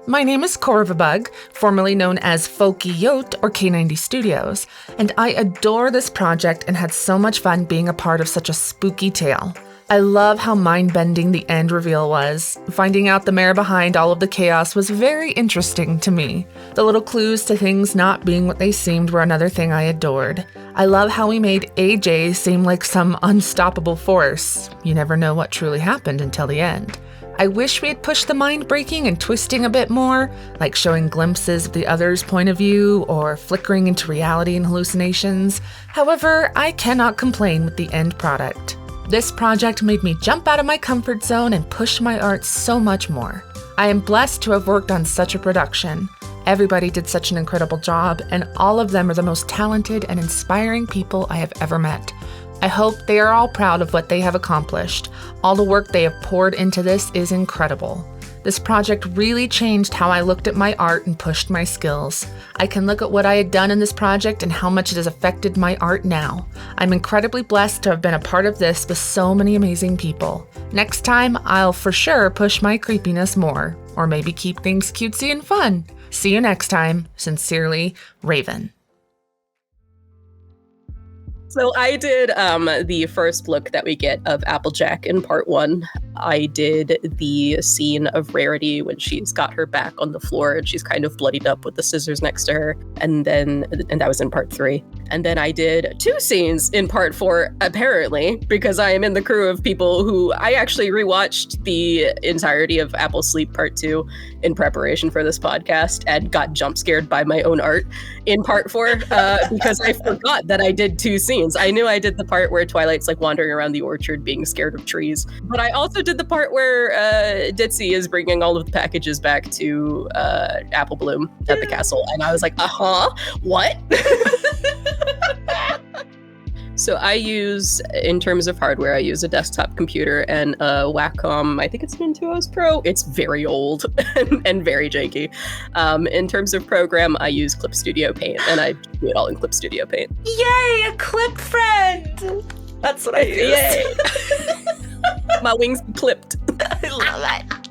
Speaker 1: My name is Corvibug, formerly known as Folky Yote or K90 Studios, and I adore this project and had so much fun being a part of such a spooky tale. I love how mind-bending the end reveal was. Finding out the mayor behind all of the chaos was very interesting to me. The little clues to things not being what they seemed were another thing I adored. I love how we made AJ seem like some unstoppable force. You never know what truly happened until the end. I wish we had pushed the mind-breaking and twisting a bit more, like showing glimpses of the other's point of view or flickering into reality and hallucinations. However, I cannot complain with the end product. This project made me jump out of my comfort zone and push my art so much more. I am blessed to have worked on such a production. Everybody did such an incredible job, and all of them are the most talented and inspiring people I have ever met. I hope they are all proud of what they have accomplished. All the work they have poured into this is incredible. This project really changed how I looked at my art and pushed my skills. I can look at what I had done in this project and how much it has affected my art now. I'm incredibly blessed to have been a part of this with so many amazing people. Next time, I'll for sure push my creepiness more, or maybe keep things cutesy and fun. See you next time. Sincerely, Raven.
Speaker 8: So I did the first look that we get of Applejack in part 1. I did the scene of Rarity when she's got her back on the floor and she's kind of bloodied up with the scissors next to her. And that was in part 3. And then I did 2 scenes in part 4, apparently, because I am in the crew of people who I actually rewatched the entirety of Apple Sleep part 2 in preparation for this podcast and got jump scared by my own art in part 4 because I forgot that I did 2 scenes. I knew I did the part where Twilight's like wandering around the orchard being scared of trees, but I also did the part where Ditzy is bringing all of the packages back to Apple Bloom at the castle, and I was like, what? So I use, in terms of hardware, I use a desktop computer and a Wacom, I think it's an Intuos Pro. It's very old and very janky. In terms of program, I use Clip Studio Paint, and I do it all in Clip Studio Paint.
Speaker 3: Yay, a clip friend! That's what I use.
Speaker 8: Yay! My wings clipped.
Speaker 3: I love it.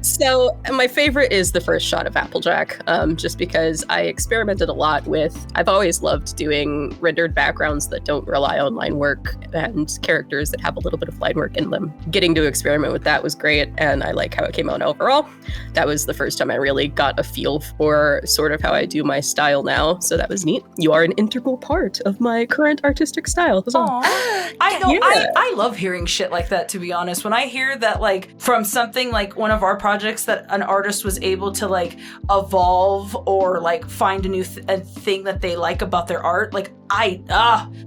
Speaker 8: So my favorite is the first shot of Applejack, just because I experimented a lot with, I've always loved doing rendered backgrounds that don't rely on line work and characters that have a little bit of line work in them. Getting to experiment with that was great, and I like how it came out overall. That was the first time I really got a feel for sort of how I do my style now, so that was neat. You are an integral part of my current artistic style.
Speaker 2: I love hearing shit like that, to be honest. When I hear that, like, from something like one of our projects that an artist was able to like evolve or like find a new thing that they like about their art, like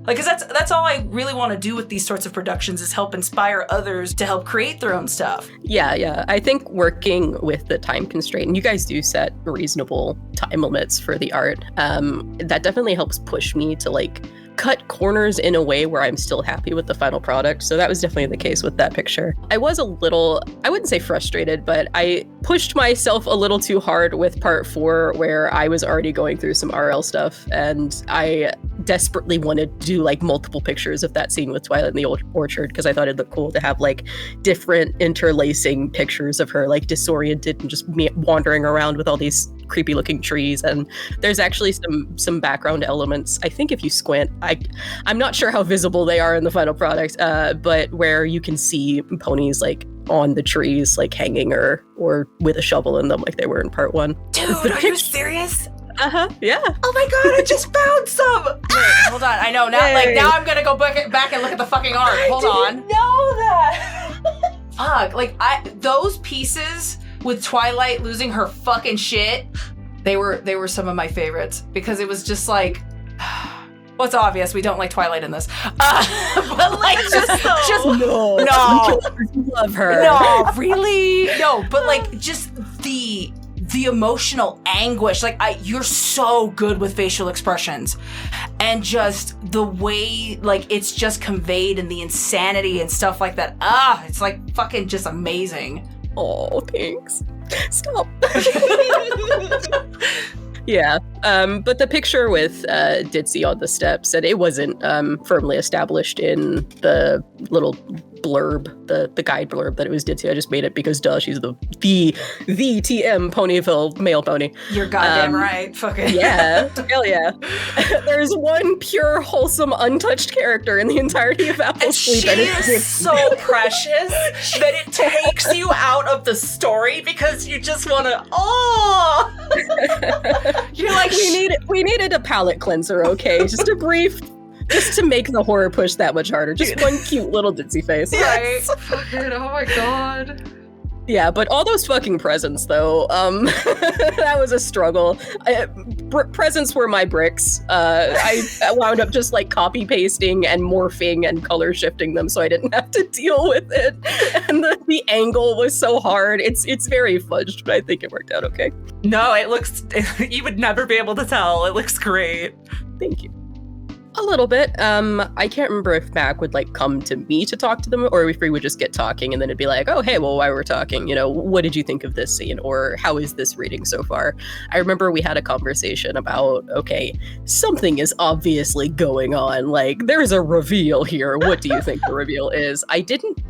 Speaker 2: because that's all I really want to do with these sorts of productions, is help inspire others to help create their own stuff.
Speaker 8: Yeah. I think working with the time constraint, and you guys do set reasonable time limits for the art, that definitely helps push me to like cut corners in a way where I'm still happy with the final product. So that was definitely the case with that picture. I was a little, I wouldn't say frustrated, but I pushed myself a little too hard with part 4 where I was already going through some RL stuff, and I desperately wanted to do like multiple pictures of that scene with Twilight in the Orchard because I thought it'd look cool to have like different interlacing pictures of her like disoriented and just wandering around with all these creepy looking trees. And there's actually some background elements, I think if you squint, I'm not sure how visible they are in the final product, but where you can see ponies like on the trees like hanging or with a shovel in them like they were in part 1.
Speaker 2: Dude, are you serious?
Speaker 8: Yeah.
Speaker 2: Oh my god, I just found some! Wait, hold on, I know, now I'm gonna go back and look at the fucking art. Hold on.
Speaker 3: know that.
Speaker 2: Fuck, like those pieces with Twilight losing her fucking shit, they were some of my favorites because it was just like, well, it's obvious we don't like Twilight in this, but like just
Speaker 8: no, love her.
Speaker 2: No, really, no, but like just the emotional anguish. Like you're so good with facial expressions, and just the way like it's just conveyed and the insanity and stuff like that. It's like fucking just amazing.
Speaker 8: Oh, thanks. Stop. Yeah, but the picture with Ditzy on the steps, and it wasn't firmly established in the little blurb, the guide blurb that it was Ditzy. I just made it because duh, she's the TM Ponyville male pony.
Speaker 2: You're goddamn right. Fucking
Speaker 8: yeah, hell yeah. There's one pure, wholesome, untouched character in the entirety of Apple's Sleep.
Speaker 3: She is so precious that it takes you out of the story because you just want to,
Speaker 2: you're like,
Speaker 8: we needed a palate cleanser, okay? Just to make the horror push that much harder. Just one cute little ditzy face.
Speaker 2: right?
Speaker 1: Fucking, oh my god.
Speaker 8: Yeah, but all those fucking presents, though, that was a struggle. Presents were my bricks. I wound up just like copy pasting and morphing and color shifting them so I didn't have to deal with it. And the angle was so hard. It's very fudged, but I think it worked out okay.
Speaker 3: No, it looks, you would never be able to tell. It looks great.
Speaker 8: Thank you. A little bit. I can't remember if Mac would like come to me to talk to them or if we would just get talking and then it'd be like, oh, hey, well, while we're talking, you know, what did you think of this scene? Or how is this reading so far? I remember we had a conversation about, okay, something is obviously going on. Like, there's a reveal here. What do you think the reveal is? I didn't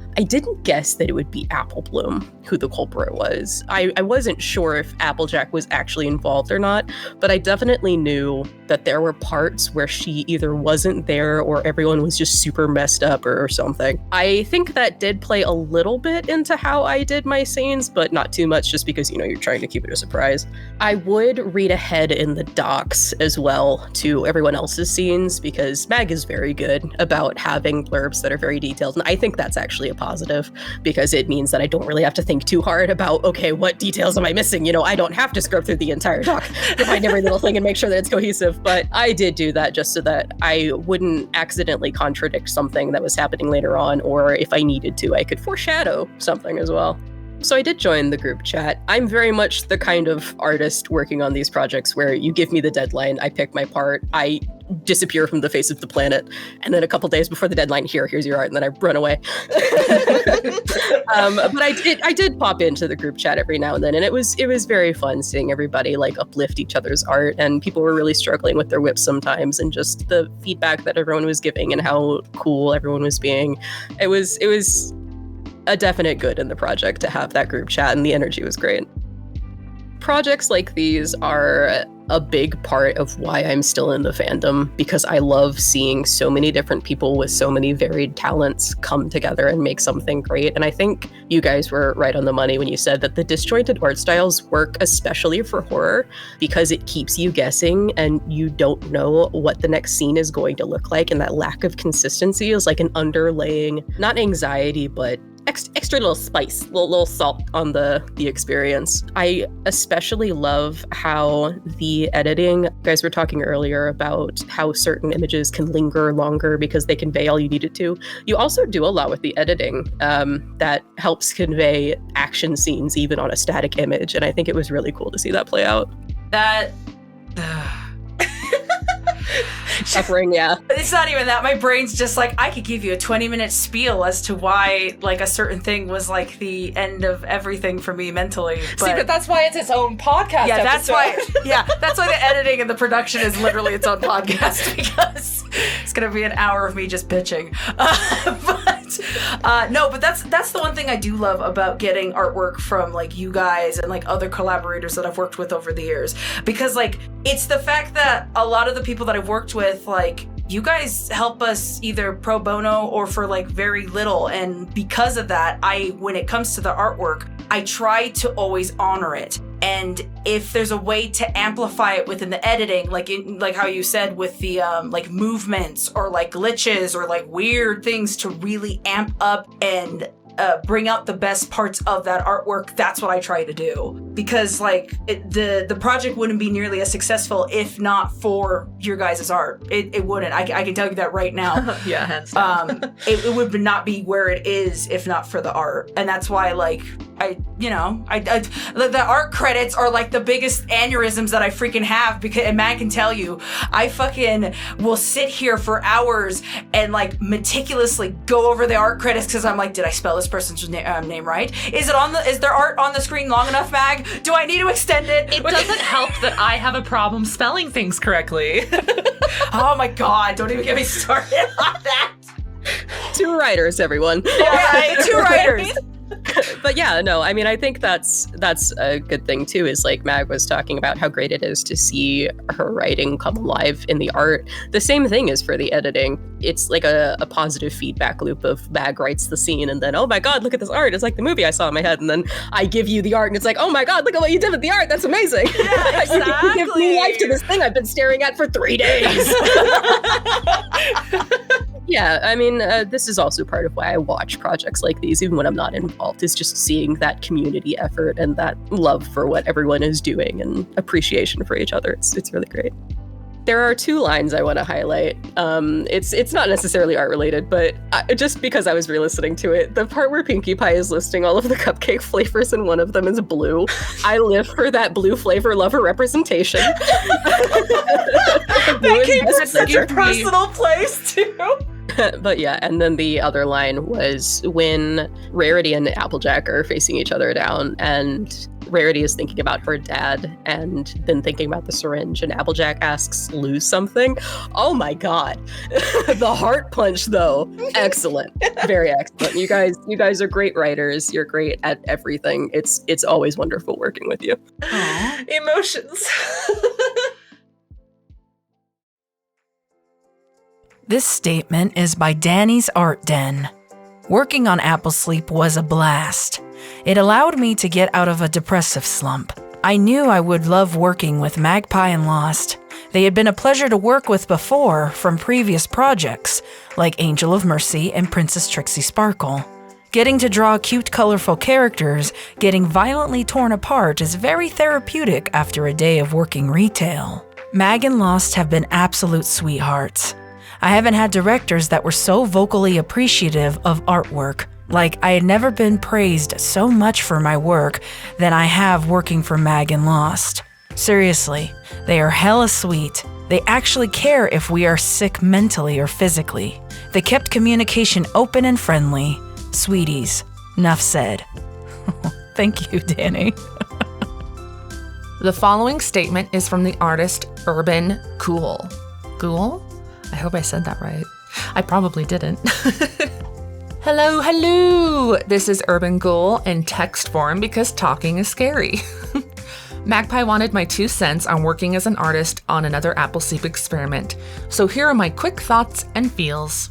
Speaker 8: guess that it would be Apple Bloom who the culprit was. I wasn't sure if Applejack was actually involved or not, but I definitely knew that there were parts where she either wasn't there or everyone was just super messed up or something. I think that did play a little bit into how I did my scenes, but not too much just because, you know, you're trying to keep it a surprise. I would read ahead in the docs as well to everyone else's scenes because Mag is very good about having blurbs that are very detailed, and I think that's actually a positive because it means that I don't really have to think too hard about, okay, what details am I missing? You know, I don't have to scrub through the entire doc to find every little thing and make sure that it's cohesive, but I did do that just so that I wouldn't accidentally contradict something that was happening later on, or if I needed to, I could foreshadow something as well. So I did join the group chat. I'm very much the kind of artist working on these projects where you give me the deadline, I pick my part, I disappear from the face of the planet, and then a couple days before the deadline, here's your art, and then I run away. But I did pop into the group chat every now and then, and it was very fun seeing everybody like uplift each other's art, and people were really struggling with their whips sometimes, and just the feedback that everyone was giving and how cool everyone was being. It was a definite good in the project to have that group chat, and the energy was great. Projects like these are a big part of why I'm still in the fandom, because I love seeing so many different people with so many varied talents come together and make something great. And I think you guys were right on the money when you said that the disjointed art styles work especially for horror because it keeps you guessing and you don't know what the next scene is going to look like. And that lack of consistency is like an underlaying, not anxiety, but extra little spice, little salt on the experience. I especially love how the editing, you guys were talking earlier about how certain images can linger longer because they convey all you need it to. You also do a lot with the editing that helps convey action scenes even on a static image, and I think it was really cool to see that play out. Suffering, yeah.
Speaker 2: It's not even that. My brain's just like, I could give you a 20-minute spiel as to why, like, a certain thing was, like, the end of everything for me mentally.
Speaker 1: But that's why it's its own podcast.
Speaker 2: Yeah,
Speaker 1: episode.
Speaker 2: that's why the editing and the production is literally its own podcast, because it's gonna be an hour of me just bitching. But that's the one thing I do love about getting artwork from, like, you guys and, like, other collaborators that I've worked with over the years, because, like, it's the fact that a lot of the people that I've worked with, like, you guys help us either pro bono or for, like, very little, and because of that, when it comes to the artwork, I try to always honor it. And if there's a way to amplify it within the editing, like how you said with the like movements or like glitches or like weird things to really amp up and bring out the best parts of that artwork, that's what I try to do. Because like the project wouldn't be nearly as successful if not for your guys' art. It wouldn't. I can tell you that right now.
Speaker 1: Yeah, hands down.
Speaker 2: It would not be where it is if not for the art. And that's why, like, the art credits are like the biggest aneurysms that I freaking have, because, and Matt can tell you, I fucking will sit here for hours and like meticulously go over the art credits because I'm like, did I spell this person's name right? Is their art on the screen long enough, Mag? Do I need to extend it?
Speaker 1: It doesn't help that I have a problem spelling things correctly.
Speaker 2: Oh my god, don't even get me started on that.
Speaker 8: 2 writers, everyone.
Speaker 2: Yeah, 2 writers.
Speaker 8: But yeah, no, I mean, I think that's a good thing too, is like Mag was talking about how great it is to see her writing come alive in the art. The same thing is for the editing. It's like a positive feedback loop of Mag writes the scene and then, oh my god, look at this art. It's like the movie I saw in my head. And then I give you the art and it's like, oh my god, look at what you did with the art. That's amazing.
Speaker 1: Yeah, exactly.
Speaker 8: You give new life to this thing I've been staring at for 3 days. Yeah, I mean, this is also part of why I watch projects like these, even when I'm not involved, is just seeing that community effort and that love for what everyone is doing and appreciation for each other. It's really great. There are 2 lines I want to highlight. It's not necessarily art related, but just because I was re-listening to it, the part where Pinkie Pie is listing all of the cupcake flavors and one of them is blue. I live for that blue flavor lover representation.
Speaker 2: That came from such a personal place too.
Speaker 8: But yeah, and then the other line was when Rarity and Applejack are facing each other down, and Rarity is thinking about her dad and then thinking about the syringe, and Applejack asks, lose something? Oh my god. The heart punch though, excellent. Very excellent. You guys are great writers. You're great at everything. It's always wonderful working with you.
Speaker 1: Aww. Emotions.
Speaker 10: This statement is by DannysArtDen. Working on Apple Sleep was a blast. It allowed me to get out of a depressive slump. I knew I would love working with Magpie and Lost. They had been a pleasure to work with before from previous projects, like Angel of Mercy and Princess Trixie Sparkle. Getting to draw cute, colorful characters getting violently torn apart is very therapeutic after a day of working retail. Mag and Lost have been absolute sweethearts. I haven't had directors that were so vocally appreciative of artwork. Like, I had never been praised so much for my work than I have working for Mag and Lost. Seriously, they are hella sweet. They actually care if we are sick mentally or physically. They kept communication open and friendly. Sweeties, enough said. Thank you, Danny.
Speaker 1: The following statement is from the artist UrbanQhoul. Ghoul? I hope I said that right. I probably didn't. Hello. This is UrbanQhoul in text form because talking is scary. Magpie wanted my 2 cents on working as an artist on another Apple Sleep experiment. So here are my quick thoughts and feels.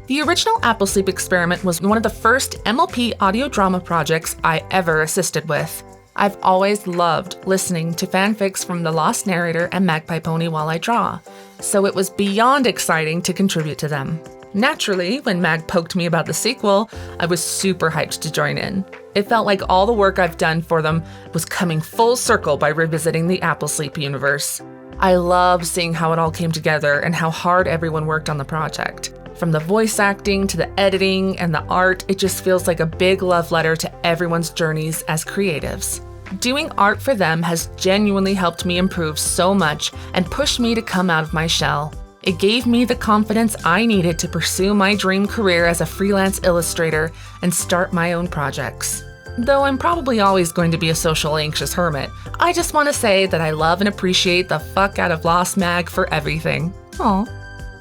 Speaker 1: The original Apple Sleep experiment was one of the first MLP audio drama projects I ever assisted with. I've always loved listening to fanfics from TheLostNarrator and Magpie Pony while I draw, so it was beyond exciting to contribute to them. Naturally, when Mag poked me about the sequel, I was super hyped to join in. It felt like all the work I've done for them was coming full circle by revisiting the Apple Sleep universe. I love seeing how it all came together and how hard everyone worked on the project. From the voice acting to the editing and the art, it just feels like a big love letter to everyone's journeys as creatives. Doing art for them has genuinely helped me improve so much and pushed me to come out of my shell. It gave me the confidence I needed to pursue my dream career as a freelance illustrator and start my own projects. Though I'm probably always going to be a social anxious hermit, I just want to say that I love and appreciate the fuck out of Lost Mag for everything. Aw.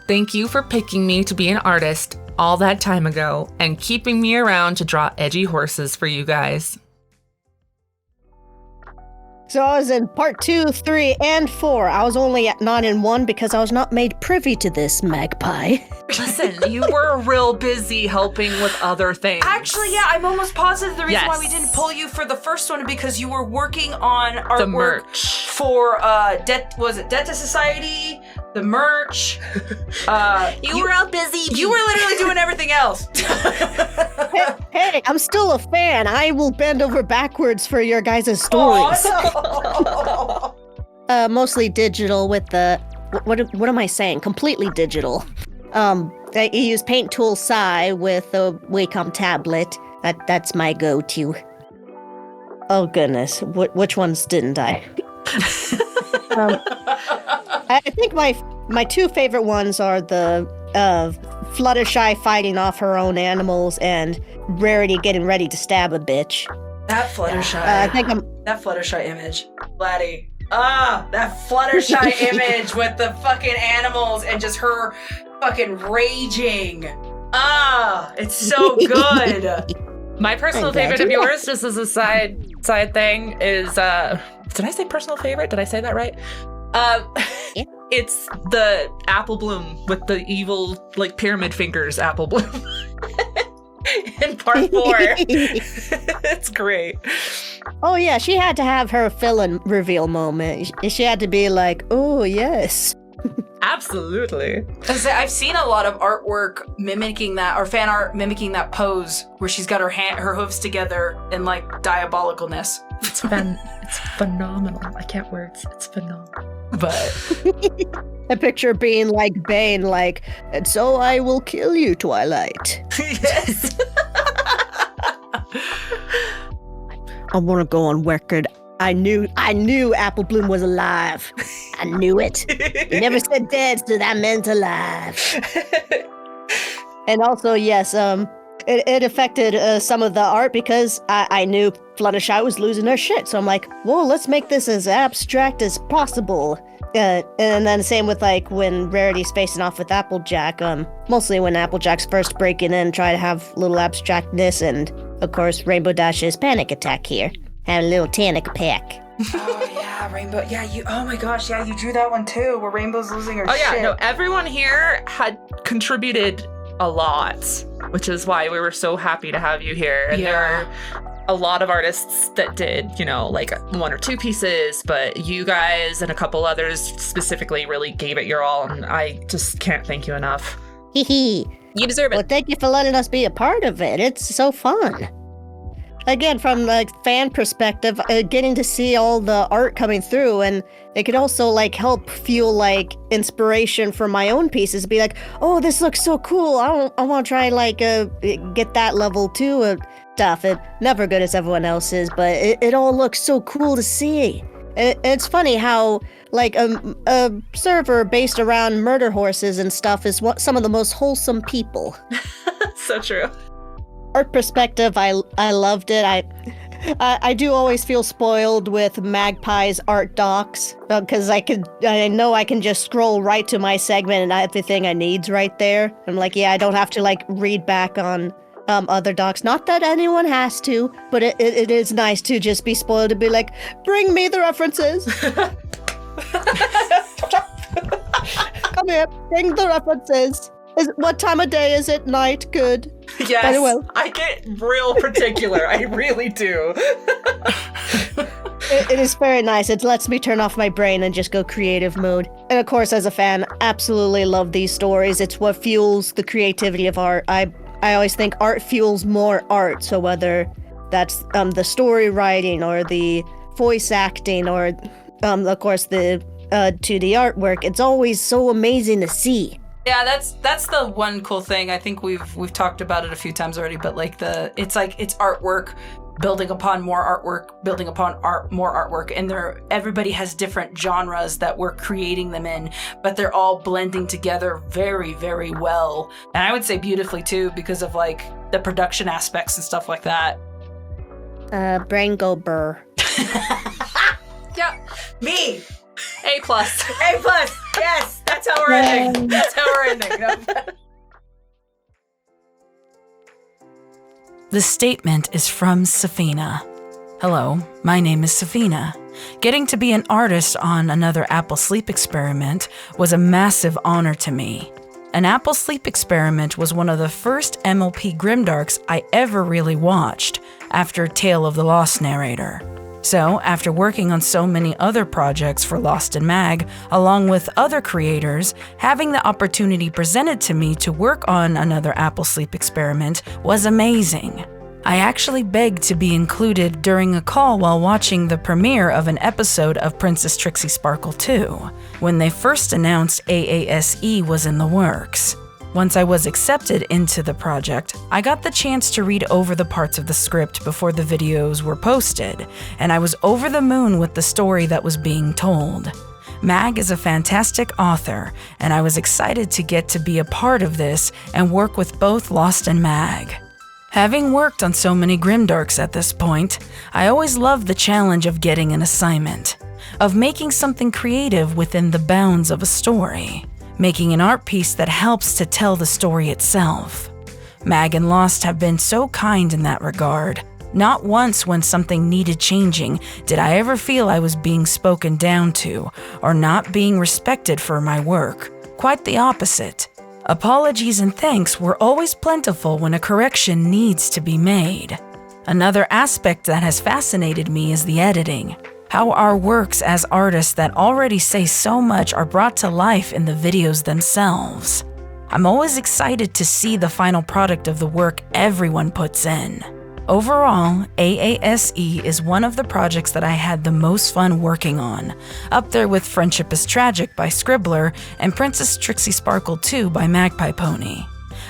Speaker 1: Thank you for picking me to be an artist all that time ago and keeping me around to draw edgy horses for you guys.
Speaker 9: So I was in part 2, 3, and 4. I was only not in 1 because I was not made privy to this, Magpie.
Speaker 1: Listen, you were real busy helping with other things.
Speaker 2: Actually, yeah, I'm almost positive the reason why we didn't pull you for the first one because you were working on artwork
Speaker 1: The merch.
Speaker 2: for Debt to Society, the merch.
Speaker 3: You were all busy.
Speaker 2: You were literally doing everything else.
Speaker 9: Hey, I'm still a fan. I will bend over backwards for your guys' stories. Mostly digital with the... What am I saying? Completely digital. I use Paint Tool Psi with the Wacom tablet. That's my go-to. Oh goodness, which ones didn't I? I think my 2 favorite ones are the Fluttershy fighting off her own animals and Rarity getting ready to stab a bitch.
Speaker 2: That Fluttershy. That Fluttershy image. Vladdy. That Fluttershy image with the fucking animals and just her fucking raging. It's so good.
Speaker 1: My personal favorite of yours, just as a side thing, is did I say personal favorite? Did I say that right?
Speaker 9: Yeah.
Speaker 1: It's the Apple Bloom with the evil like pyramid fingers Apple Bloom. In part 4. It's great.
Speaker 9: Oh yeah, she had to have her villain reveal moment. She had to be like, oh yes.
Speaker 1: Absolutely.
Speaker 2: I've seen a lot of artwork mimicking that, or fan art mimicking that pose where she's got her hooves together in like diabolicalness.
Speaker 1: It's phenomenal. I can't words. It's phenomenal.
Speaker 2: But
Speaker 9: a picture being like Bane, like, and so I will kill you, Twilight.
Speaker 2: yes.
Speaker 9: I want to go on record. I knew Apple Bloom was alive. I knew it. You never said dead, so that meant alive. And also, yes, it affected some of the art because I knew Fluttershy was losing her shit. So I'm like, well, let's make this as abstract as possible. And then same with like when Rarity's facing off with Applejack. Mostly when Applejack's first breaking in, try to have a little abstractness, and of course Rainbow Dash's panic attack here. Have a little tanic pack.
Speaker 2: Oh yeah, Rainbow. Yeah, oh my gosh, yeah, you drew that one too, where Rainbow's losing her shit.
Speaker 1: Oh yeah, no, everyone here had contributed a lot, which is why we were so happy to have you here. And there are a lot of artists that did, like 1 or 2 pieces, but you guys and a couple others specifically really gave it your all, and I just can't thank you enough.
Speaker 9: Hee.
Speaker 8: You deserve it.
Speaker 9: Well, thank you for letting us be a part of it. It's so fun. Again, from the fan perspective, getting to see all the art coming through, and it could also like help fuel like inspiration for my own pieces. Be like, oh, this looks so cool. I want to try like get that level too of stuff. It never good as everyone else's, but it all looks so cool to see. It's funny how like a server based around murder horses and stuff is some of the most wholesome people.
Speaker 1: So true.
Speaker 9: Art perspective, I loved it. I do always feel spoiled with Magpie's art docs because I know I can just scroll right to my segment and everything I need's right there. I'm like, yeah, I don't have to like read back on other docs. Not that anyone has to, but it is nice to just be spoiled to be like, bring me the references. Come here, bring the references. What time of day is it? Night? Good.
Speaker 1: Yes,
Speaker 9: very well.
Speaker 1: I get real particular. I really do.
Speaker 9: It is very nice. It lets me turn off my brain and just go creative mode. And of course, as a fan, absolutely love these stories. It's what fuels the creativity of art. I always think art fuels more art. So whether that's the story writing or the voice acting or, of course, the 2D artwork, it's always so amazing to see.
Speaker 2: Yeah, that's the one cool thing. I think we've talked about it a few times already, but like it's artwork building upon more artwork, building upon more artwork, and everybody has different genres that we're creating them in, but they're all blending together very, very well. And I would say beautifully too, because of like the production aspects and stuff like that.
Speaker 9: Brain go burr.
Speaker 2: Yeah, me.
Speaker 3: A+.
Speaker 2: A+. Yes, that's how we're ending. That's how we're ending.
Speaker 10: The statement is from Xephina. Hello, my name is Xephina. Getting to be an artist on another Apple Sleep experiment was a massive honor to me. An Apple Sleep experiment was one of the first MLP grimdarks I ever really watched after Tale of the Lost Narrator. So, after working on so many other projects for Lost and Mag, along with other creators, having the opportunity presented to me to work on another Apple Sleep experiment was amazing. I actually begged to be included during a call while watching the premiere of an episode of Princess Trixie Sparkle 2, when they first announced AASE was in the works. Once I was accepted into the project, I got the chance to read over the parts of the script before the videos were posted, and I was over the moon with the story that was being told. Mag is a fantastic author, and I was excited to get to be a part of this and work with both Lost and Mag. Having worked on so many grimdarks at this point, I always loved the challenge of getting an assignment, of making something creative within the bounds of a story. Making an art piece that helps to tell the story itself. Mag and Lost have been so kind in that regard. Not once when something needed changing did I ever feel I was being spoken down to or not being respected for my work. Quite the opposite. Apologies and thanks were always plentiful when a correction needs to be made. Another aspect that has fascinated me is the editing. How our works as artists that already say so much are brought to life in the videos themselves. I'm always excited to see the final product of the work everyone puts in. Overall, AASE is one of the projects that I had the most fun working on, up there with Friendship is Tragic by Scribbler and Princess Trixie Sparkle 2 by Magpie Pony.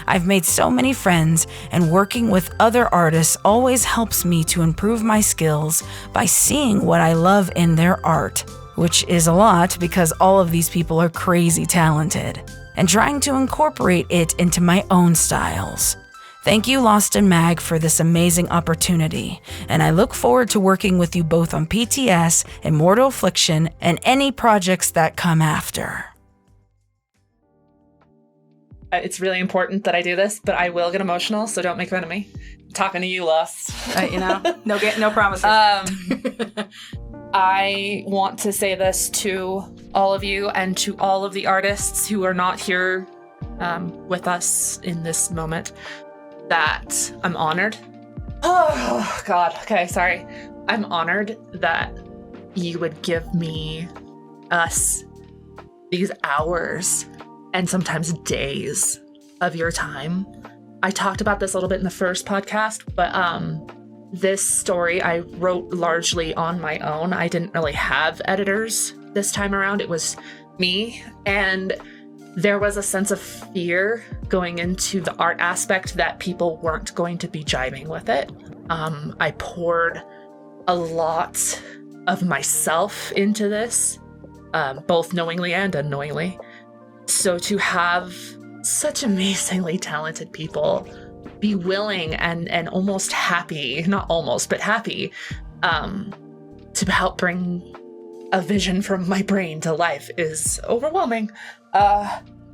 Speaker 10: I've made so many friends, and working with other artists always helps me to improve my skills by seeing what I love in their art, which is a lot because all of these people are crazy talented, and trying to incorporate it into my own styles. Thank you, Lost and Mag, for this amazing opportunity, and I look forward to working with you both on PTS, Immortal Affliction, and any projects that come after.
Speaker 1: It's really important that I do this, but I will get emotional, so don't make fun of me. I'm talking to you, Lost.
Speaker 2: No promises.
Speaker 1: I want to say this to all of you and to all of the artists who are not here with us in this moment, that I'm honored. Oh, God. Okay, sorry. I'm honored that you would give us these hours and sometimes days of your time. I talked about this a little bit in the first podcast, but this story I wrote largely on my own. I didn't really have editors this time around. It was me, and there was a sense of fear going into the art aspect that people weren't going to be jiving with it. I poured a lot of myself into this, both knowingly and unknowingly. So to have such amazingly talented people be willing and almost happy, not almost, but happy, to help bring a vision from my brain to life is overwhelming.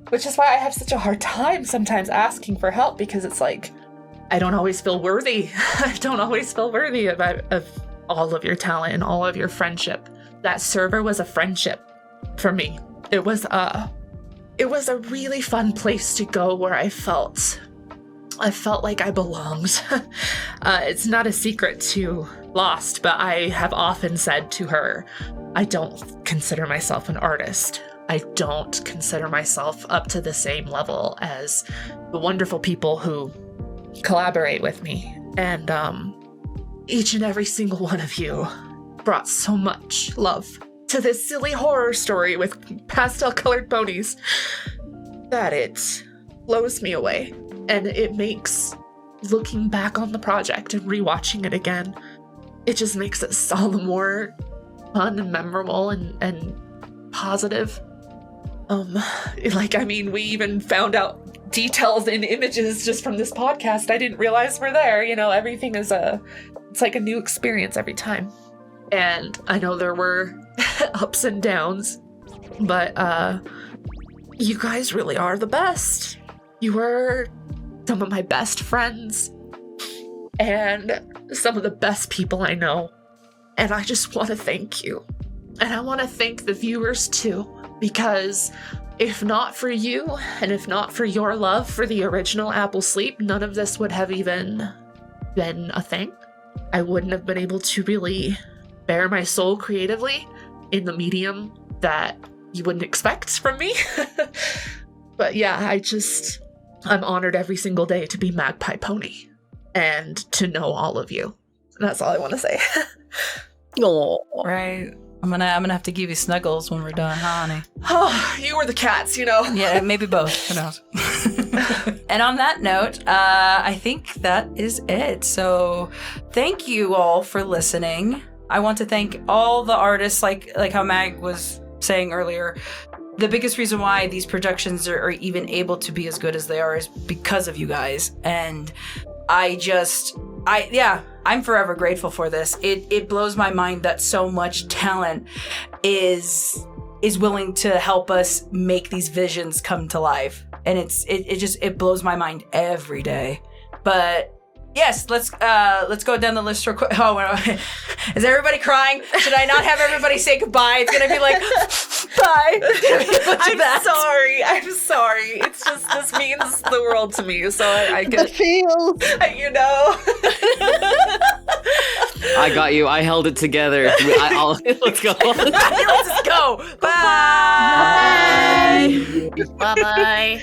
Speaker 1: Which is why I have such a hard time sometimes asking for help, because it's like, I don't always feel worthy. I don't always feel worthy of all of your talent and all of your friendship. That server was a friendship for me. It was a really fun place to go where I felt like I belonged. It's not a secret to Lost, but I have often said to her, I don't consider myself an artist. I don't consider myself up to the same level as the wonderful people who collaborate with me. And each and every single one of you brought so much love to this silly horror story with pastel-colored ponies that it blows me away. And it makes looking back on the project and rewatching it again, it just makes it all the more fun and memorable and positive. We even found out details in images just from this podcast I didn't realize were there. Everything is it's like a new experience every time. And I know there were ups and downs, but you guys really are the best. You were some of my best friends and some of the best people I know. And I just want to thank you. And I want to thank the viewers too, because if not for you and if not for your love for the original Apple Sleep, none of this would have even been a thing. I wouldn't have been able to really bare my soul creatively in the medium that you wouldn't expect from me. But yeah, I'm honored every single day to be Magpie Pony and to know all of you. That's all I want to say.
Speaker 8: Oh,
Speaker 2: Right. I'm gonna have to give you snuggles when we're done, huh, honey?
Speaker 1: Oh, you were the cats,
Speaker 2: Yeah, maybe both. Who knows? And on that note, I think that is it. So thank you all for listening. I want to thank all the artists, like how Mag was saying earlier. The biggest reason why these productions are even able to be as good as they are is because of you guys. And I'm forever grateful for this. It blows my mind that so much talent is willing to help us make these visions come to life. And it blows my mind every day. But yes, let's go down the list real quick. Oh, is everybody crying? Should I not have everybody say goodbye? It's gonna be like, bye.
Speaker 1: I'm sorry. It's just, this means the world to me. So I
Speaker 9: The
Speaker 1: get,
Speaker 9: feels.
Speaker 6: I got you. I held it together. Let's go.
Speaker 2: Let's just go. Bye.
Speaker 3: Bye-bye.